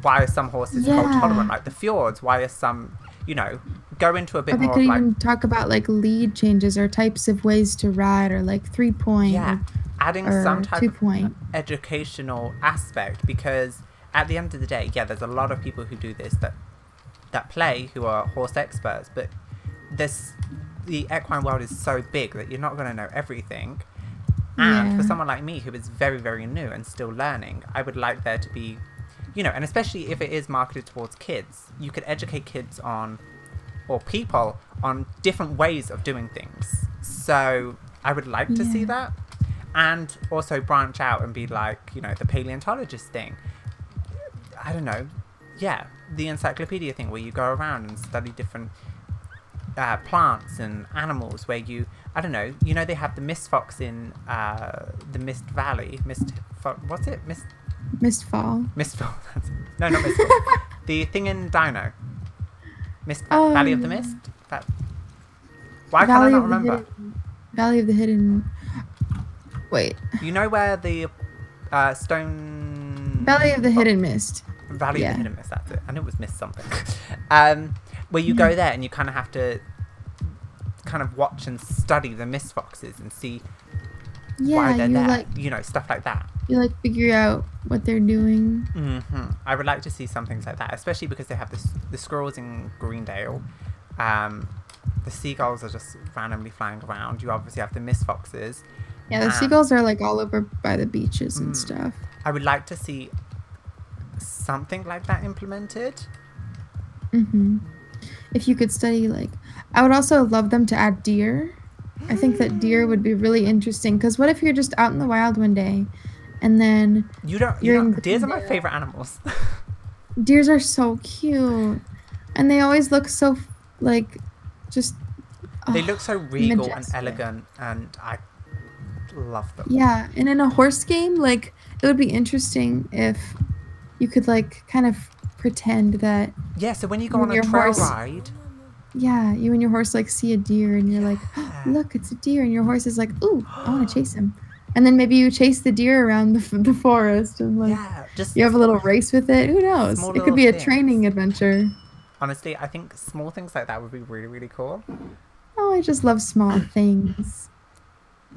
S1: Why are some horses cold tolerant, like the fjords? Why are some, you know, go into a bit more. They could even
S2: talk about like lead changes or types of ways to ride, or like 3-point.
S1: Yeah, adding some type of educational aspect, because at the end of the day, yeah, there's a lot of people who do this that play who are horse experts, but the equine world is so big that you're not going to know everything. And for someone like me who is very, very new and still learning, I would like there to be, you know, and especially if it is marketed towards kids, you could educate kids on, or people on, different ways of doing things. So I would like to see that, and also branch out and be like, you know, the paleontologist thing. I don't know. Yeah, the encyclopedia thing where you go around and study different plants and animals, where you, I don't know, you know, they have the mist fox in the Mist Valley. What's it?
S2: Mistfall.
S1: Mistfall. No, not Mistfall. The thing in Dino. Valley of the Mist? Why can't I not remember?
S2: Valley of the Hidden... Wait.
S1: You know where the stone...
S2: Valley of the Hidden Mist.
S1: Valley of the Hidden Mist, that's it. I knew it was Mist something. Where you go there and you kind of have to kind of watch and study the mist foxes and see why they're there. Like, you know, stuff like that.
S2: You like figure out what they're doing.
S1: I would like to see some things like that, especially because they have the squirrels in Greendale. The seagulls are just randomly flying around. You obviously have the mist foxes.
S2: Yeah, the seagulls are like all over by the beaches and stuff.
S1: I would like to see something like that implemented.
S2: If you could study, like, I would also love them to add deer. I think that deer would be really interesting, because what if you're just out in the wild one day and then
S1: deers are my favorite animals.
S2: Deers are so cute, and they always look so like
S1: they look so regal and elegant, and I love them.
S2: Yeah, and in a horse game, like, it would be interesting if you could like kind of pretend that
S1: so when you go on a trail ride,
S2: you and your horse like see a deer and you're like, oh, look, it's a deer, and your horse is like, ooh, I want to chase him, and then maybe you chase the deer around the forest and like you have a little race with it. Who knows, it could be a training adventure.
S1: Honestly, I think small things like that would be really, really cool.
S2: Oh, I just love small things.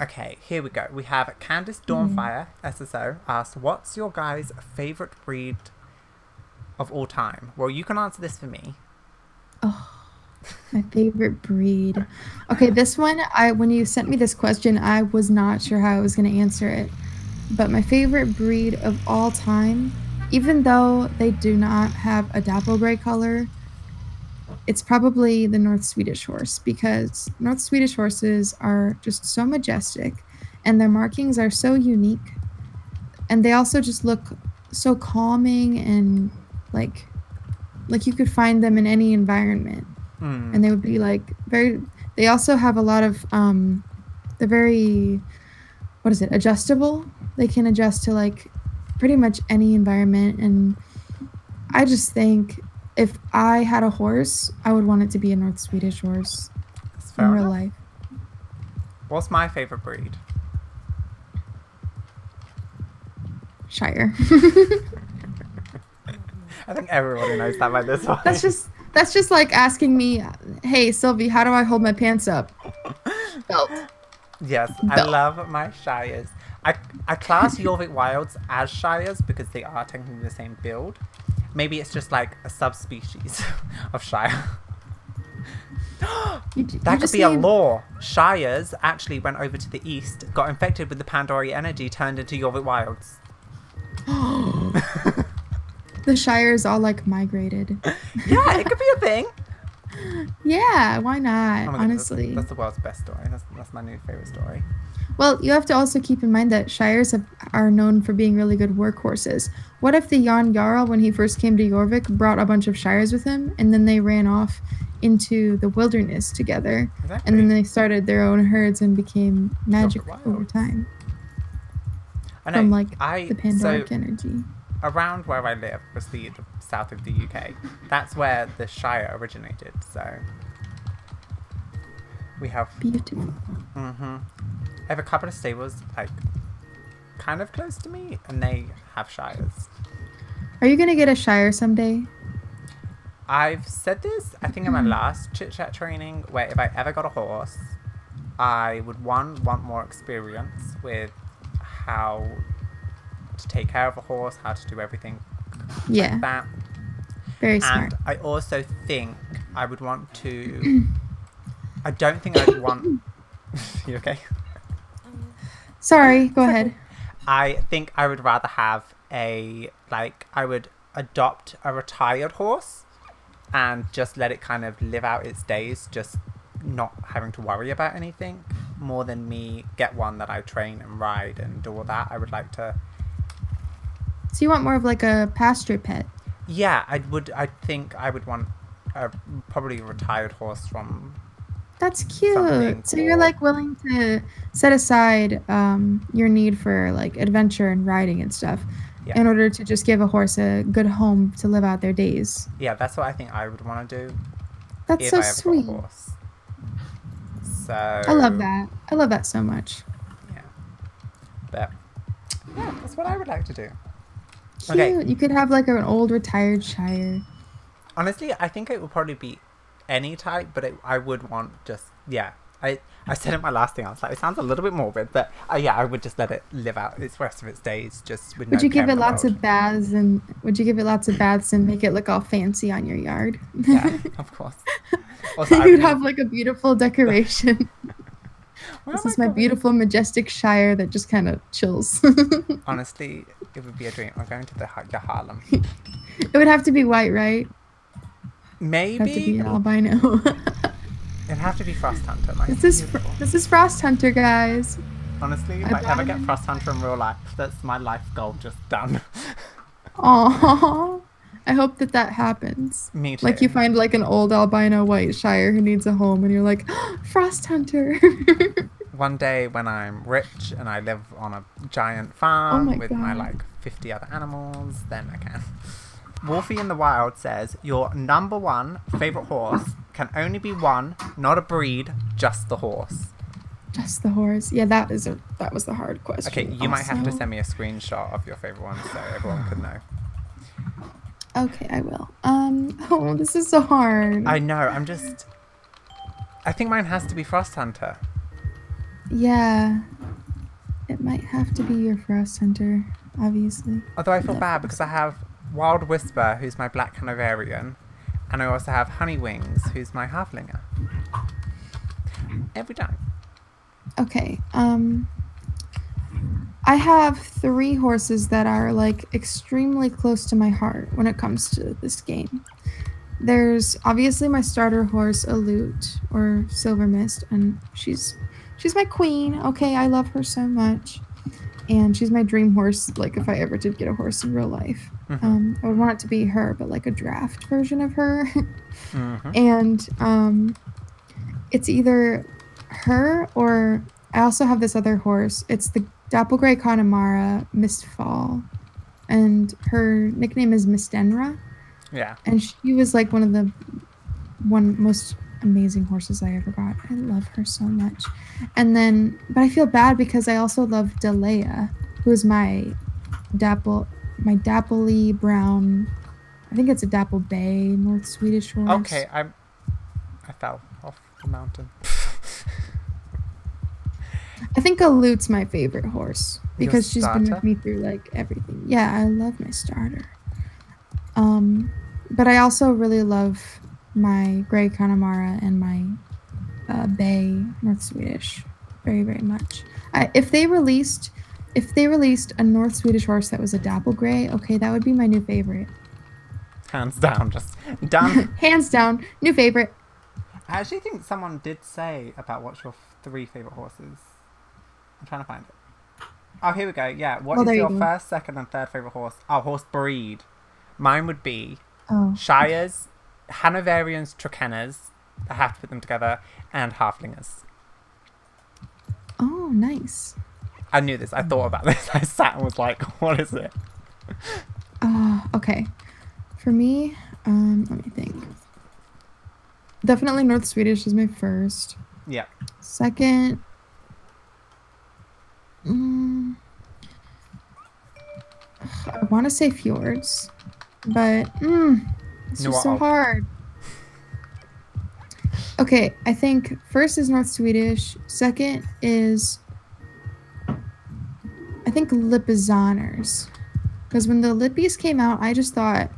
S1: Okay, here we go. We have Candice Dawnfire, SSO, asked, what's your guys' favourite breed of all time? Well, you can answer this for me.
S2: Oh, my favorite breed. Okay, this one, when you sent me this question, I was not sure how I was going to answer it. But my favorite breed of all time, even though they do not have a dapple gray color, it's probably the North Swedish horse, because North Swedish horses are just so majestic and their markings are so unique, and they also just look so calming, and like you could find them in any environment. and they would be like very. They also have a lot of they're very, what is it, adjustable. They can adjust to like pretty much any environment, and I just think if I had a horse, I would want it to be a North Swedish horse in real life.
S1: What's my favorite breed?
S2: Shire.
S1: I think everybody knows that by this point.
S2: That's just like asking me, hey Sylvie, how do I hold my pants up? Belt.
S1: Yes,
S2: Belt.
S1: I love my Shires. I class Jorvik Wilds as Shires because they are technically the same build. Maybe it's just like a subspecies of Shire. That could be a lore. Shires actually went over to the east, got infected with the Pandora energy, turned into Jorvik Wilds.
S2: The Shires all like migrated.
S1: Yeah, it could be a thing.
S2: Yeah, why not?
S1: Oh my
S2: honestly,
S1: goodness, that's the world's best story. That's my new favorite story.
S2: Well, you have to also keep in mind that Shires are known for being really good workhorses. What if the Jan Jarl, when he first came to Jorvik, brought a bunch of Shires with him, and then they ran off into the wilderness together, and then they started their own herds and became magic over time.
S1: I know.
S2: From like the Pandoric energy.
S1: Around where I live, obviously the south of the UK, that's where the Shire originated. So we have
S2: beautiful.
S1: I have a couple of stables like kind of close to me, and they have Shires.
S2: Are you gonna get a Shire someday?
S1: I've said this, I think in my last chit chat training, where if I ever got a horse, I would want more experience with how to take care of a horse, how to do everything like that.
S2: Very smart.
S1: And I also think I would want to... I don't think I'd want... You okay?
S2: Sorry, go ahead.
S1: I think I would rather have a... Like, I would adopt a retired horse and just let it kind of live out its days, just not having to worry about anything, more than me get one that I train and ride and do all that. I would like to...
S2: So you want more of like a pasture pet?
S1: Yeah, I think I would want probably a retired horse from...
S2: That's cute. So you're like willing to set aside your need for like adventure and riding and stuff in order to just give a horse a good home to live out their days.
S1: Yeah, that's what I think I would want to do.
S2: That's so sweet.
S1: Got a horse. So
S2: I love that. I love that so much.
S1: Yeah. But yeah, that's what I would like to do.
S2: Cute. Okay. You could have like an old retired Shire.
S1: Honestly, I think it would probably be any type, but I would want just, I said in my last thing, I was like, it sounds a little bit morbid, but yeah, I would just let it live out its rest of its days, just with no care.
S2: Would you give it lots of baths and make it look all fancy on your yard?
S1: Yeah, of course. Also,
S2: you'd have like a beautiful decoration. This is my beautiful, majestic Shire that just kind of chills.
S1: Honestly, it would be a dream. I'm going to the Harlem.
S2: It would have to be white, right?
S1: Maybe.
S2: It'd have to be an albino.
S1: It'd have to be Frost Hunter.
S2: This is Frost Hunter, guys.
S1: Honestly, if I ever get Frost Hunter in real life, that's my life goal just done.
S2: Aww. I hope that happens.
S1: Me too.
S2: Like you find like an old albino white Shire who needs a home and you're like, oh, Frost Hunter.
S1: One day when I'm rich and I live on a giant farm with my like 50 other animals, then I can. Wolfie in the Wild says, your number one favorite horse can only be one, not a breed, just the horse.
S2: Just the horse. Yeah, that was the hard question.
S1: Okay, you might have to send me a screenshot of your favorite one so everyone could know.
S2: Okay, I will. Oh, this is so hard.
S1: I know, I think mine has to be Frost Hunter.
S2: Yeah. It might have to be your Frost Hunter, obviously.
S1: Although I feel bad because I have Wild Whisper, who's my Black Hanoverian, and I also have Honey Wings, who's my Halflinger. Every time.
S2: Okay, I have 3 horses that are like extremely close to my heart when it comes to this game. There's obviously my starter horse, Alute, or Silver Mist, and she's my queen. Okay, I love her so much. And she's my dream horse, like if I ever did get a horse in real life. I would want it to be her, but like a draft version of her.
S1: Mm-hmm.
S2: And it's either her or I also have this other horse. It's the Dapple Gray Connemara Mistfall, and her nickname is Mistenra.
S1: Yeah.
S2: And she was like one of the most amazing horses I ever got. I love her so much. And then, but I feel bad because I also love Delea, who is my dappley brown. I think it's a Dapple Bay North Swedish horse.
S1: Okay, I fell off the mountain.
S2: I think Aloot's my favorite horse because she's been
S1: starter?
S2: with me through like everything. Yeah, I love my starter. But I also really love my Grey Connemara and my Bay North Swedish very, very much. If they released a North Swedish horse that was a Dapple Gray, okay, that would be my new favorite.
S1: Hands down, just done.
S2: Hands down, new favorite.
S1: I actually think someone did say about what's your 3 favorite horses. I'm trying to find it. Oh, here we go. Yeah, what is your first, second, and third favorite horse? Oh, horse breed. Mine would be Shires, Hanoverians, Trakehnes. I have to put them together, and Halflingers.
S2: Oh, nice.
S1: I knew this. I thought about this. I sat and was like, what is it?
S2: Okay. For me, let me think. Definitely North Swedish is my first.
S1: Yeah.
S2: Second, I want to say Fjords, but it's just so hard. Okay, I think first is North Swedish. Second is, I think Lippizaners. Because when the Lippies came out, I just thought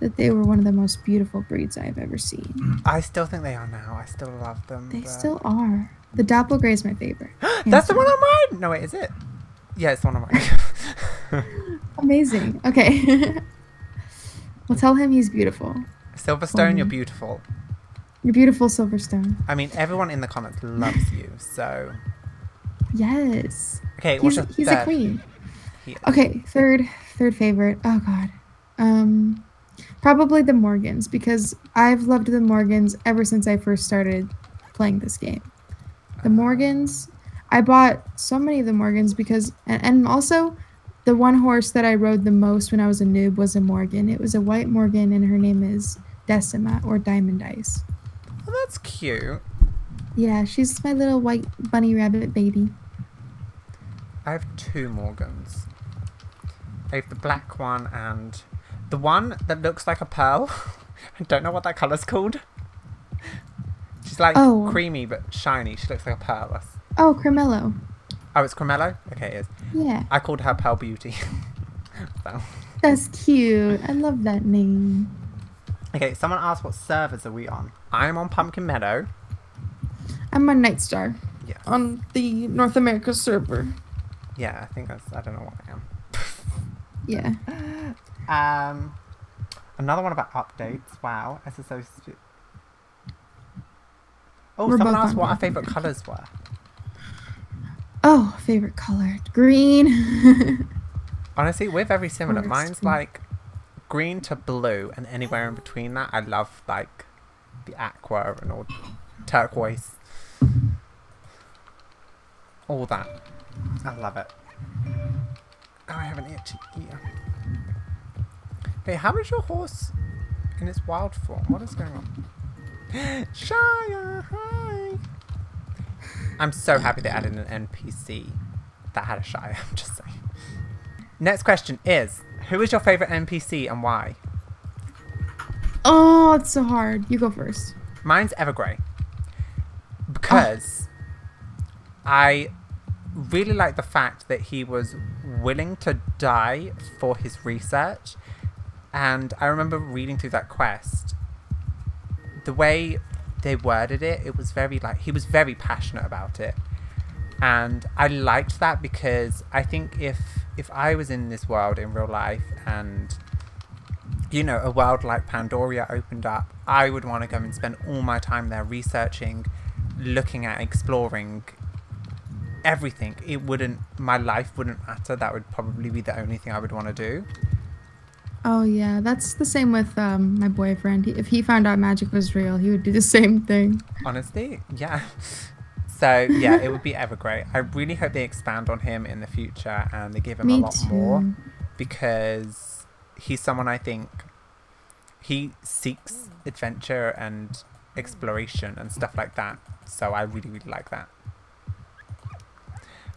S2: that they were one of the most beautiful breeds I've ever seen.
S1: I still think they are now. I still love them.
S2: They still are. The Dapple Gray is my favorite.
S1: That's the one on mine! No, wait, is it? Yeah, it's the one on mine.
S2: Amazing. Okay. Well, tell him he's beautiful.
S1: SilverStone, you're beautiful.
S2: You're beautiful, SilverStone.
S1: I mean, everyone in the comments loves you, so...
S2: Yes.
S1: Okay, what's your
S2: he's
S1: third?
S2: a queen.
S1: Yeah.
S2: Okay, third favorite. Oh, God. Probably the Morgans, because I've loved the Morgans ever since I first started playing this game. The Morgans, I bought so many of the Morgans because, and also the one horse that I rode the most when I was a noob was a Morgan. It was a white Morgan, and her name is Decima, or Diamond Eyes.
S1: Oh, that's cute.
S2: Yeah, she's my little white bunny rabbit baby.
S1: I have 2 Morgans. I have the black one and the one that looks like a pearl. I don't know what that colour's called. She's like creamy but shiny. She looks like a pearl.
S2: Oh, Cremello.
S1: Oh, it's Cremello? Okay, it is.
S2: Yeah.
S1: I called her Pearl Beauty. So.
S2: That's cute. I love that name.
S1: Okay, someone asked what servers are we on. I'm on Pumpkin Meadow.
S2: I'm on Nightstar.
S1: Yeah.
S2: On the North America server.
S1: Yeah, I think that's... I don't know what I am.
S2: Yeah.
S1: Another one about updates. Wow. SSO... Oh,
S2: We're
S1: someone
S2: both
S1: asked
S2: on
S1: what our
S2: North
S1: favourite
S2: America.
S1: colours were.
S2: Oh, favorite color. Green.
S1: Honestly, we're very similar.
S2: Forest
S1: Mine's
S2: green.
S1: like green to blue, and anywhere in between that. I love like the aqua and all turquoise. All that. I love it. Oh, I have an itchy ear. Hey, how is your horse in its wild form? What is going on? Shire, hi! I'm so happy they added an NPC that had a Shire, I'm just saying. Next question is, who is your favourite NPC and why?
S2: Oh, it's so hard. You go first.
S1: Mine's Evergrey. Because I really like the fact that he was willing to die for his research. And I remember reading through that quest. The way they worded it, it was very like, he was very passionate about it. And I liked that because I think if I was in this world in real life and, you know, a world like Pandoria opened up, I would want to go and spend all my time there researching, looking at, exploring everything. My life wouldn't matter. That would probably be the only thing I would want to do.
S2: Oh yeah, that's the same with my boyfriend. If he found out magic was real, he would do the same thing.
S1: Honestly, yeah. So yeah, it would be ever great. I really hope they expand on him in the future and they give him a
S2: Me
S1: lot more,
S2: too.
S1: because he's someone I think he seeks adventure and exploration and stuff like that. So I really, really like that.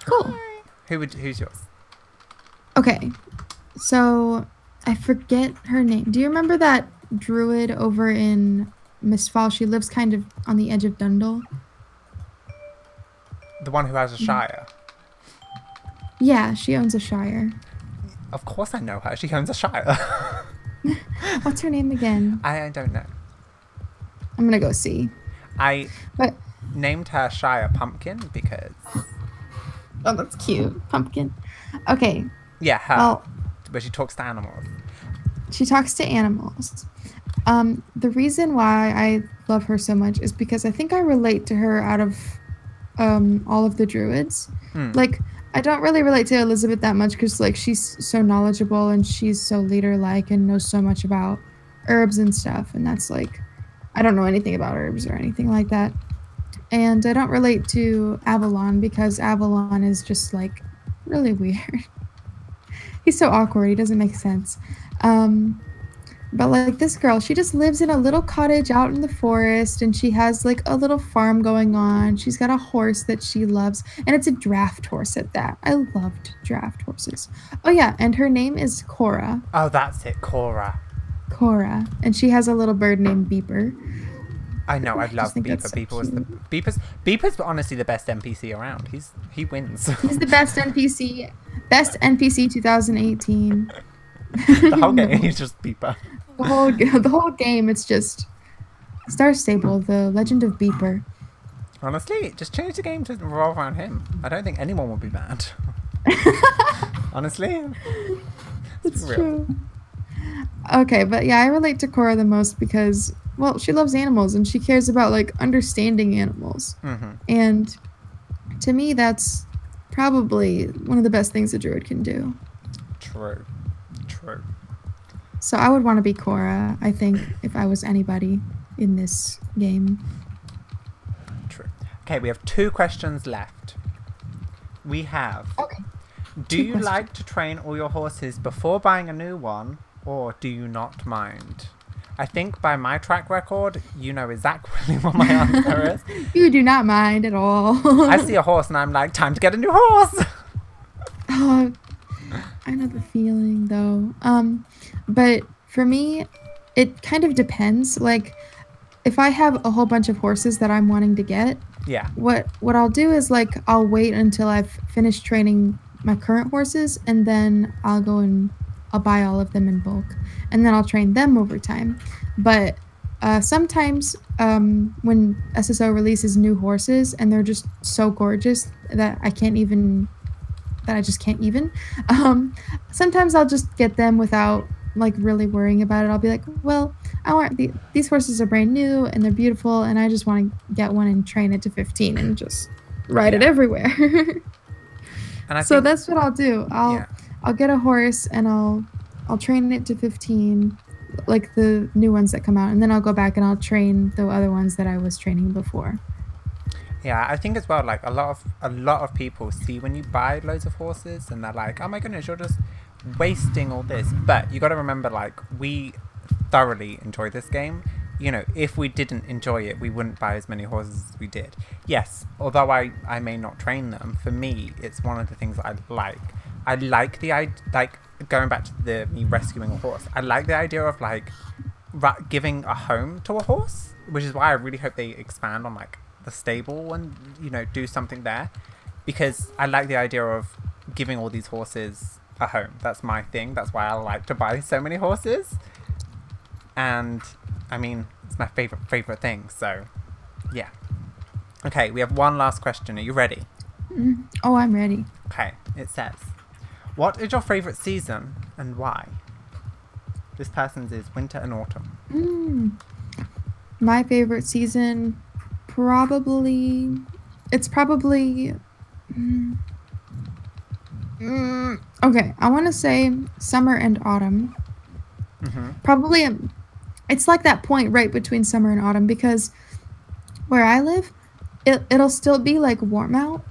S2: Cool.
S1: Who's yours?
S2: Okay, so I forget her name. Do you remember that druid over in Mistfall? She lives kind of on the edge of Dundle.
S1: The one who has a shire.
S2: Yeah, she owns a shire.
S1: Of course I know her. She owns a shire.
S2: What's her name again?
S1: I don't know.
S2: I'm gonna go see.
S1: I
S2: But
S1: named her Shire Pumpkin because...
S2: oh, that's cute. Pumpkin. Okay.
S1: Yeah, her.
S2: Well,
S1: But she talks to animals.
S2: she talks to animals. The reason why I love her so much is because I think I relate to her out of all of the druids. Like, I don't really relate to Elizabeth that much because, like, she's so knowledgeable and she's so leader-like and knows so much about herbs and stuff. And that's, like, I don't know anything about herbs or anything like that. And I don't relate to Avalon because Avalon is just, like, really weird. He's so awkward. He doesn't make sense. But like this girl, she just lives in a little cottage out in the forest and she has like a little farm going on. She's got a horse that she loves and it's a draft horse at that. I loved draft horses. Oh yeah, and her name is Cora.
S1: Oh, that's it. Cora.
S2: Cora. And she has a little bird named Beeper.
S1: I know. I love
S2: think
S1: Beeper.
S2: that's so
S1: Beeper was Beeper's honestly the best NPC around. He wins.
S2: He's the best NPC. Best NPC 2018.
S1: The whole game he's just Beeper.
S2: The whole game, it's just StarStable, the Legend of Beeper.
S1: Honestly, just change the game to revolve around him. I don't think anyone will be mad. Honestly,
S2: It's true. Okay, but yeah, I relate to Cora the most because, well, she loves animals and she cares about like understanding animals. And to me, that's probably one of the best things a druid can do.
S1: True.
S2: So I would want to be Cora, I think, if I was anybody in this game.
S1: True. Okay, we have 2 questions left. We have...
S2: Okay.
S1: Do you like to train all your horses before buying a new one, or do you not mind? I think by my track record, you know exactly what my answer is.
S2: You do not mind at all.
S1: I see a horse and I'm like, time to get a new horse!
S2: Oh, I know the feeling though. But for me, it kind of depends. Like, if I have a whole bunch of horses that I'm wanting to get,
S1: Yeah.
S2: what I'll do is like I'll wait until I've finished training my current horses, and then I'll go and I'll buy all of them in bulk, and then I'll train them over time. But sometimes when SSO releases new horses and they're just so gorgeous that I just can't even. Sometimes I'll just get them without like really worrying about it. I'll be like, well, I want these horses are brand new and they're beautiful, and I just want to get one and train it to 15 and just ride it everywhere.
S1: And
S2: so that's what I'll do. I'll get a horse and I'll train it to 15, like the new ones that come out, and then I'll go back and I'll train the other ones that I was training before.
S1: Yeah, I think as well, like a lot of people see when you buy loads of horses and they're like, oh my goodness, you're just wasting all this. But you got to remember, like, we thoroughly enjoy this game. You know, if we didn't enjoy it, we wouldn't buy as many horses as we did. Yes, although I may not train them, for me, it's one of the things I like. I like going back to me rescuing a horse. I like the idea of like giving a home to a horse, which is why I really hope they expand on like the stable and, you know, do something there, because I like the idea of giving all these horses a home. That's my thing. That's why I like to buy so many horses. And I mean, it's my favorite thing. So yeah. Okay, we have one last question. Are you ready?
S2: Oh, I'm ready.
S1: Okay, it says, what is your favorite season and why? This person's is winter and autumn.
S2: My favorite season, probably okay, I want to say summer and autumn, Probably, it's like that point right between summer and autumn because where I live, it'll still be like warm out,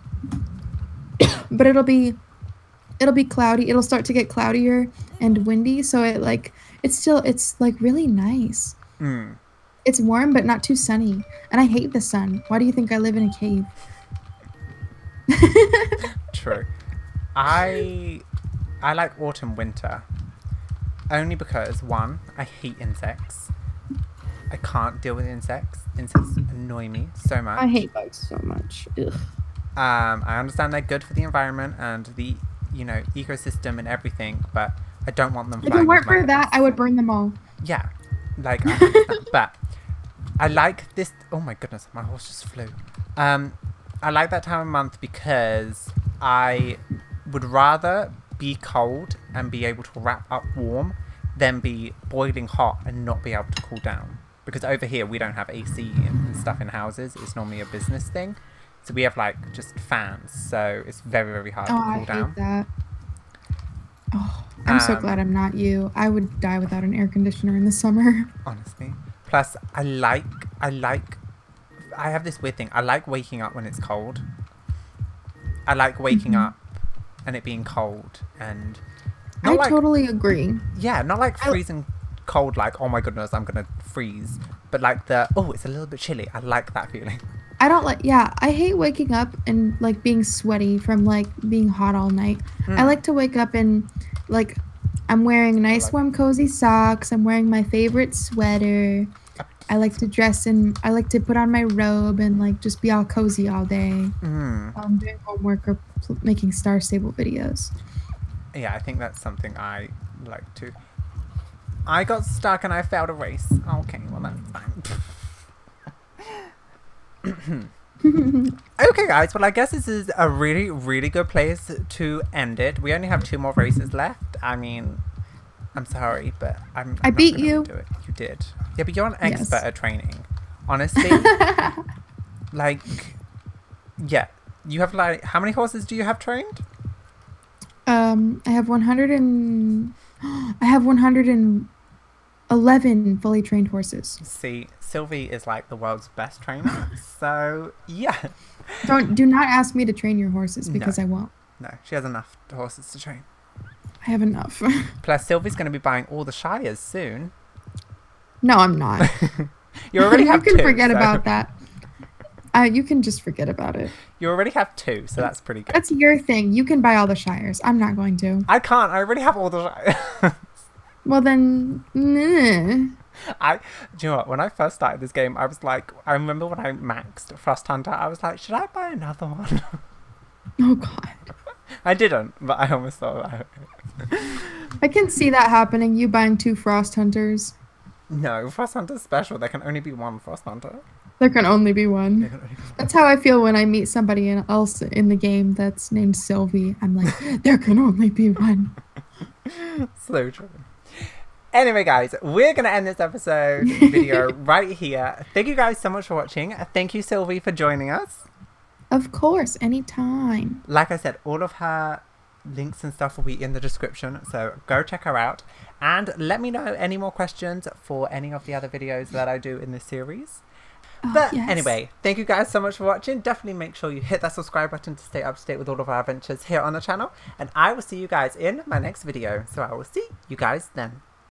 S2: but it'll be cloudy. It'll start to get cloudier and windy, so it's like really nice. It's warm but not too sunny, and I hate the sun. Why do you think I live in a cave?
S1: True. I like autumn winter only because, one, I hate insects. I can't deal with insects. Insects annoy me so much.
S2: I hate bugs so much. Ugh.
S1: I understand they're good for the environment and the, you know, ecosystem and everything, but I don't want them flying.
S2: If it weren't for that, I would burn them all.
S1: Yeah, like, I understand. But I like this. Oh my goodness, my horse just flew. I like that time of month because I would rather be cold and be able to wrap up warm than be boiling hot and not be able to cool down. Because over here we don't have AC and stuff in houses. It's normally a business thing. So we have like just fans. So it's very, very hard to cool down.
S2: I hate that. Oh, I'm so glad I'm not you. I would die without an air conditioner in the summer.
S1: Honestly. Plus I have this weird thing. I like waking up when it's cold. I like waking up and it being cold and
S2: I totally agree.
S1: Yeah, not like freezing cold, like, oh my goodness, I'm gonna freeze. But like it's a little bit chilly. I like that feeling.
S2: I hate waking up and like being sweaty from like being hot all night. I like to wake up and like I'm wearing nice warm cozy socks. I'm wearing my favorite sweater. I like to dress and I like to put on my robe and like just be all cozy all day. Doing homework or making StarStable videos.
S1: Yeah, I think that's something I like to. I got stuck and I failed a race. Okay, well that's fine. Okay guys, well I guess this is a really, really good place to end it. We only have 2 more races left. I mean, I'm sorry, but I beat you. Do it. You did. Yeah, but you're an expert at training. Honestly, like, yeah, you have like, how many horses do you have trained?
S2: I have 111 fully trained horses.
S1: See, Sylvie is like the world's best trainer. So yeah.
S2: Do not ask me to train your horses because I won't.
S1: No, she has enough horses to train.
S2: I have enough.
S1: Plus, Sylvie's going to be buying all the shires soon.
S2: No, I'm not.
S1: You already have 2.
S2: You can forget about that. You can just forget about it.
S1: You already have 2, so that's pretty good.
S2: That's your thing. You can buy all the shires. I'm not going to.
S1: I can't. I already have all the shires.
S2: Well, then...
S1: Do you know what? When I first started this game, I was like... I remember when I maxed Frost Hunter, I was like, should I buy another one?
S2: Oh, God.
S1: I didn't, but I almost thought about it.
S2: I can see that happening, you buying 2 Frost Hunters.
S1: No, Frost Hunter's special. There can only be 1 Frost Hunter.
S2: There can only be one. That's how I feel when I meet somebody else in the game that's named Sylvie. I'm like, there can only be one.
S1: So true. Anyway, guys, we're going to end this episode video right here. Thank you guys so much for watching. Thank you, Sylvie, for joining us.
S2: Of course, anytime.
S1: Like I said, all of her links and stuff will be in the description, so go check her out. And let me know any more questions for any of the other videos that I do in this series. But anyway, thank you guys so much for watching. Definitely make sure you hit that subscribe button to stay up to date with all of our adventures here on the channel. And I will see you guys in my next video. So I will see you guys then.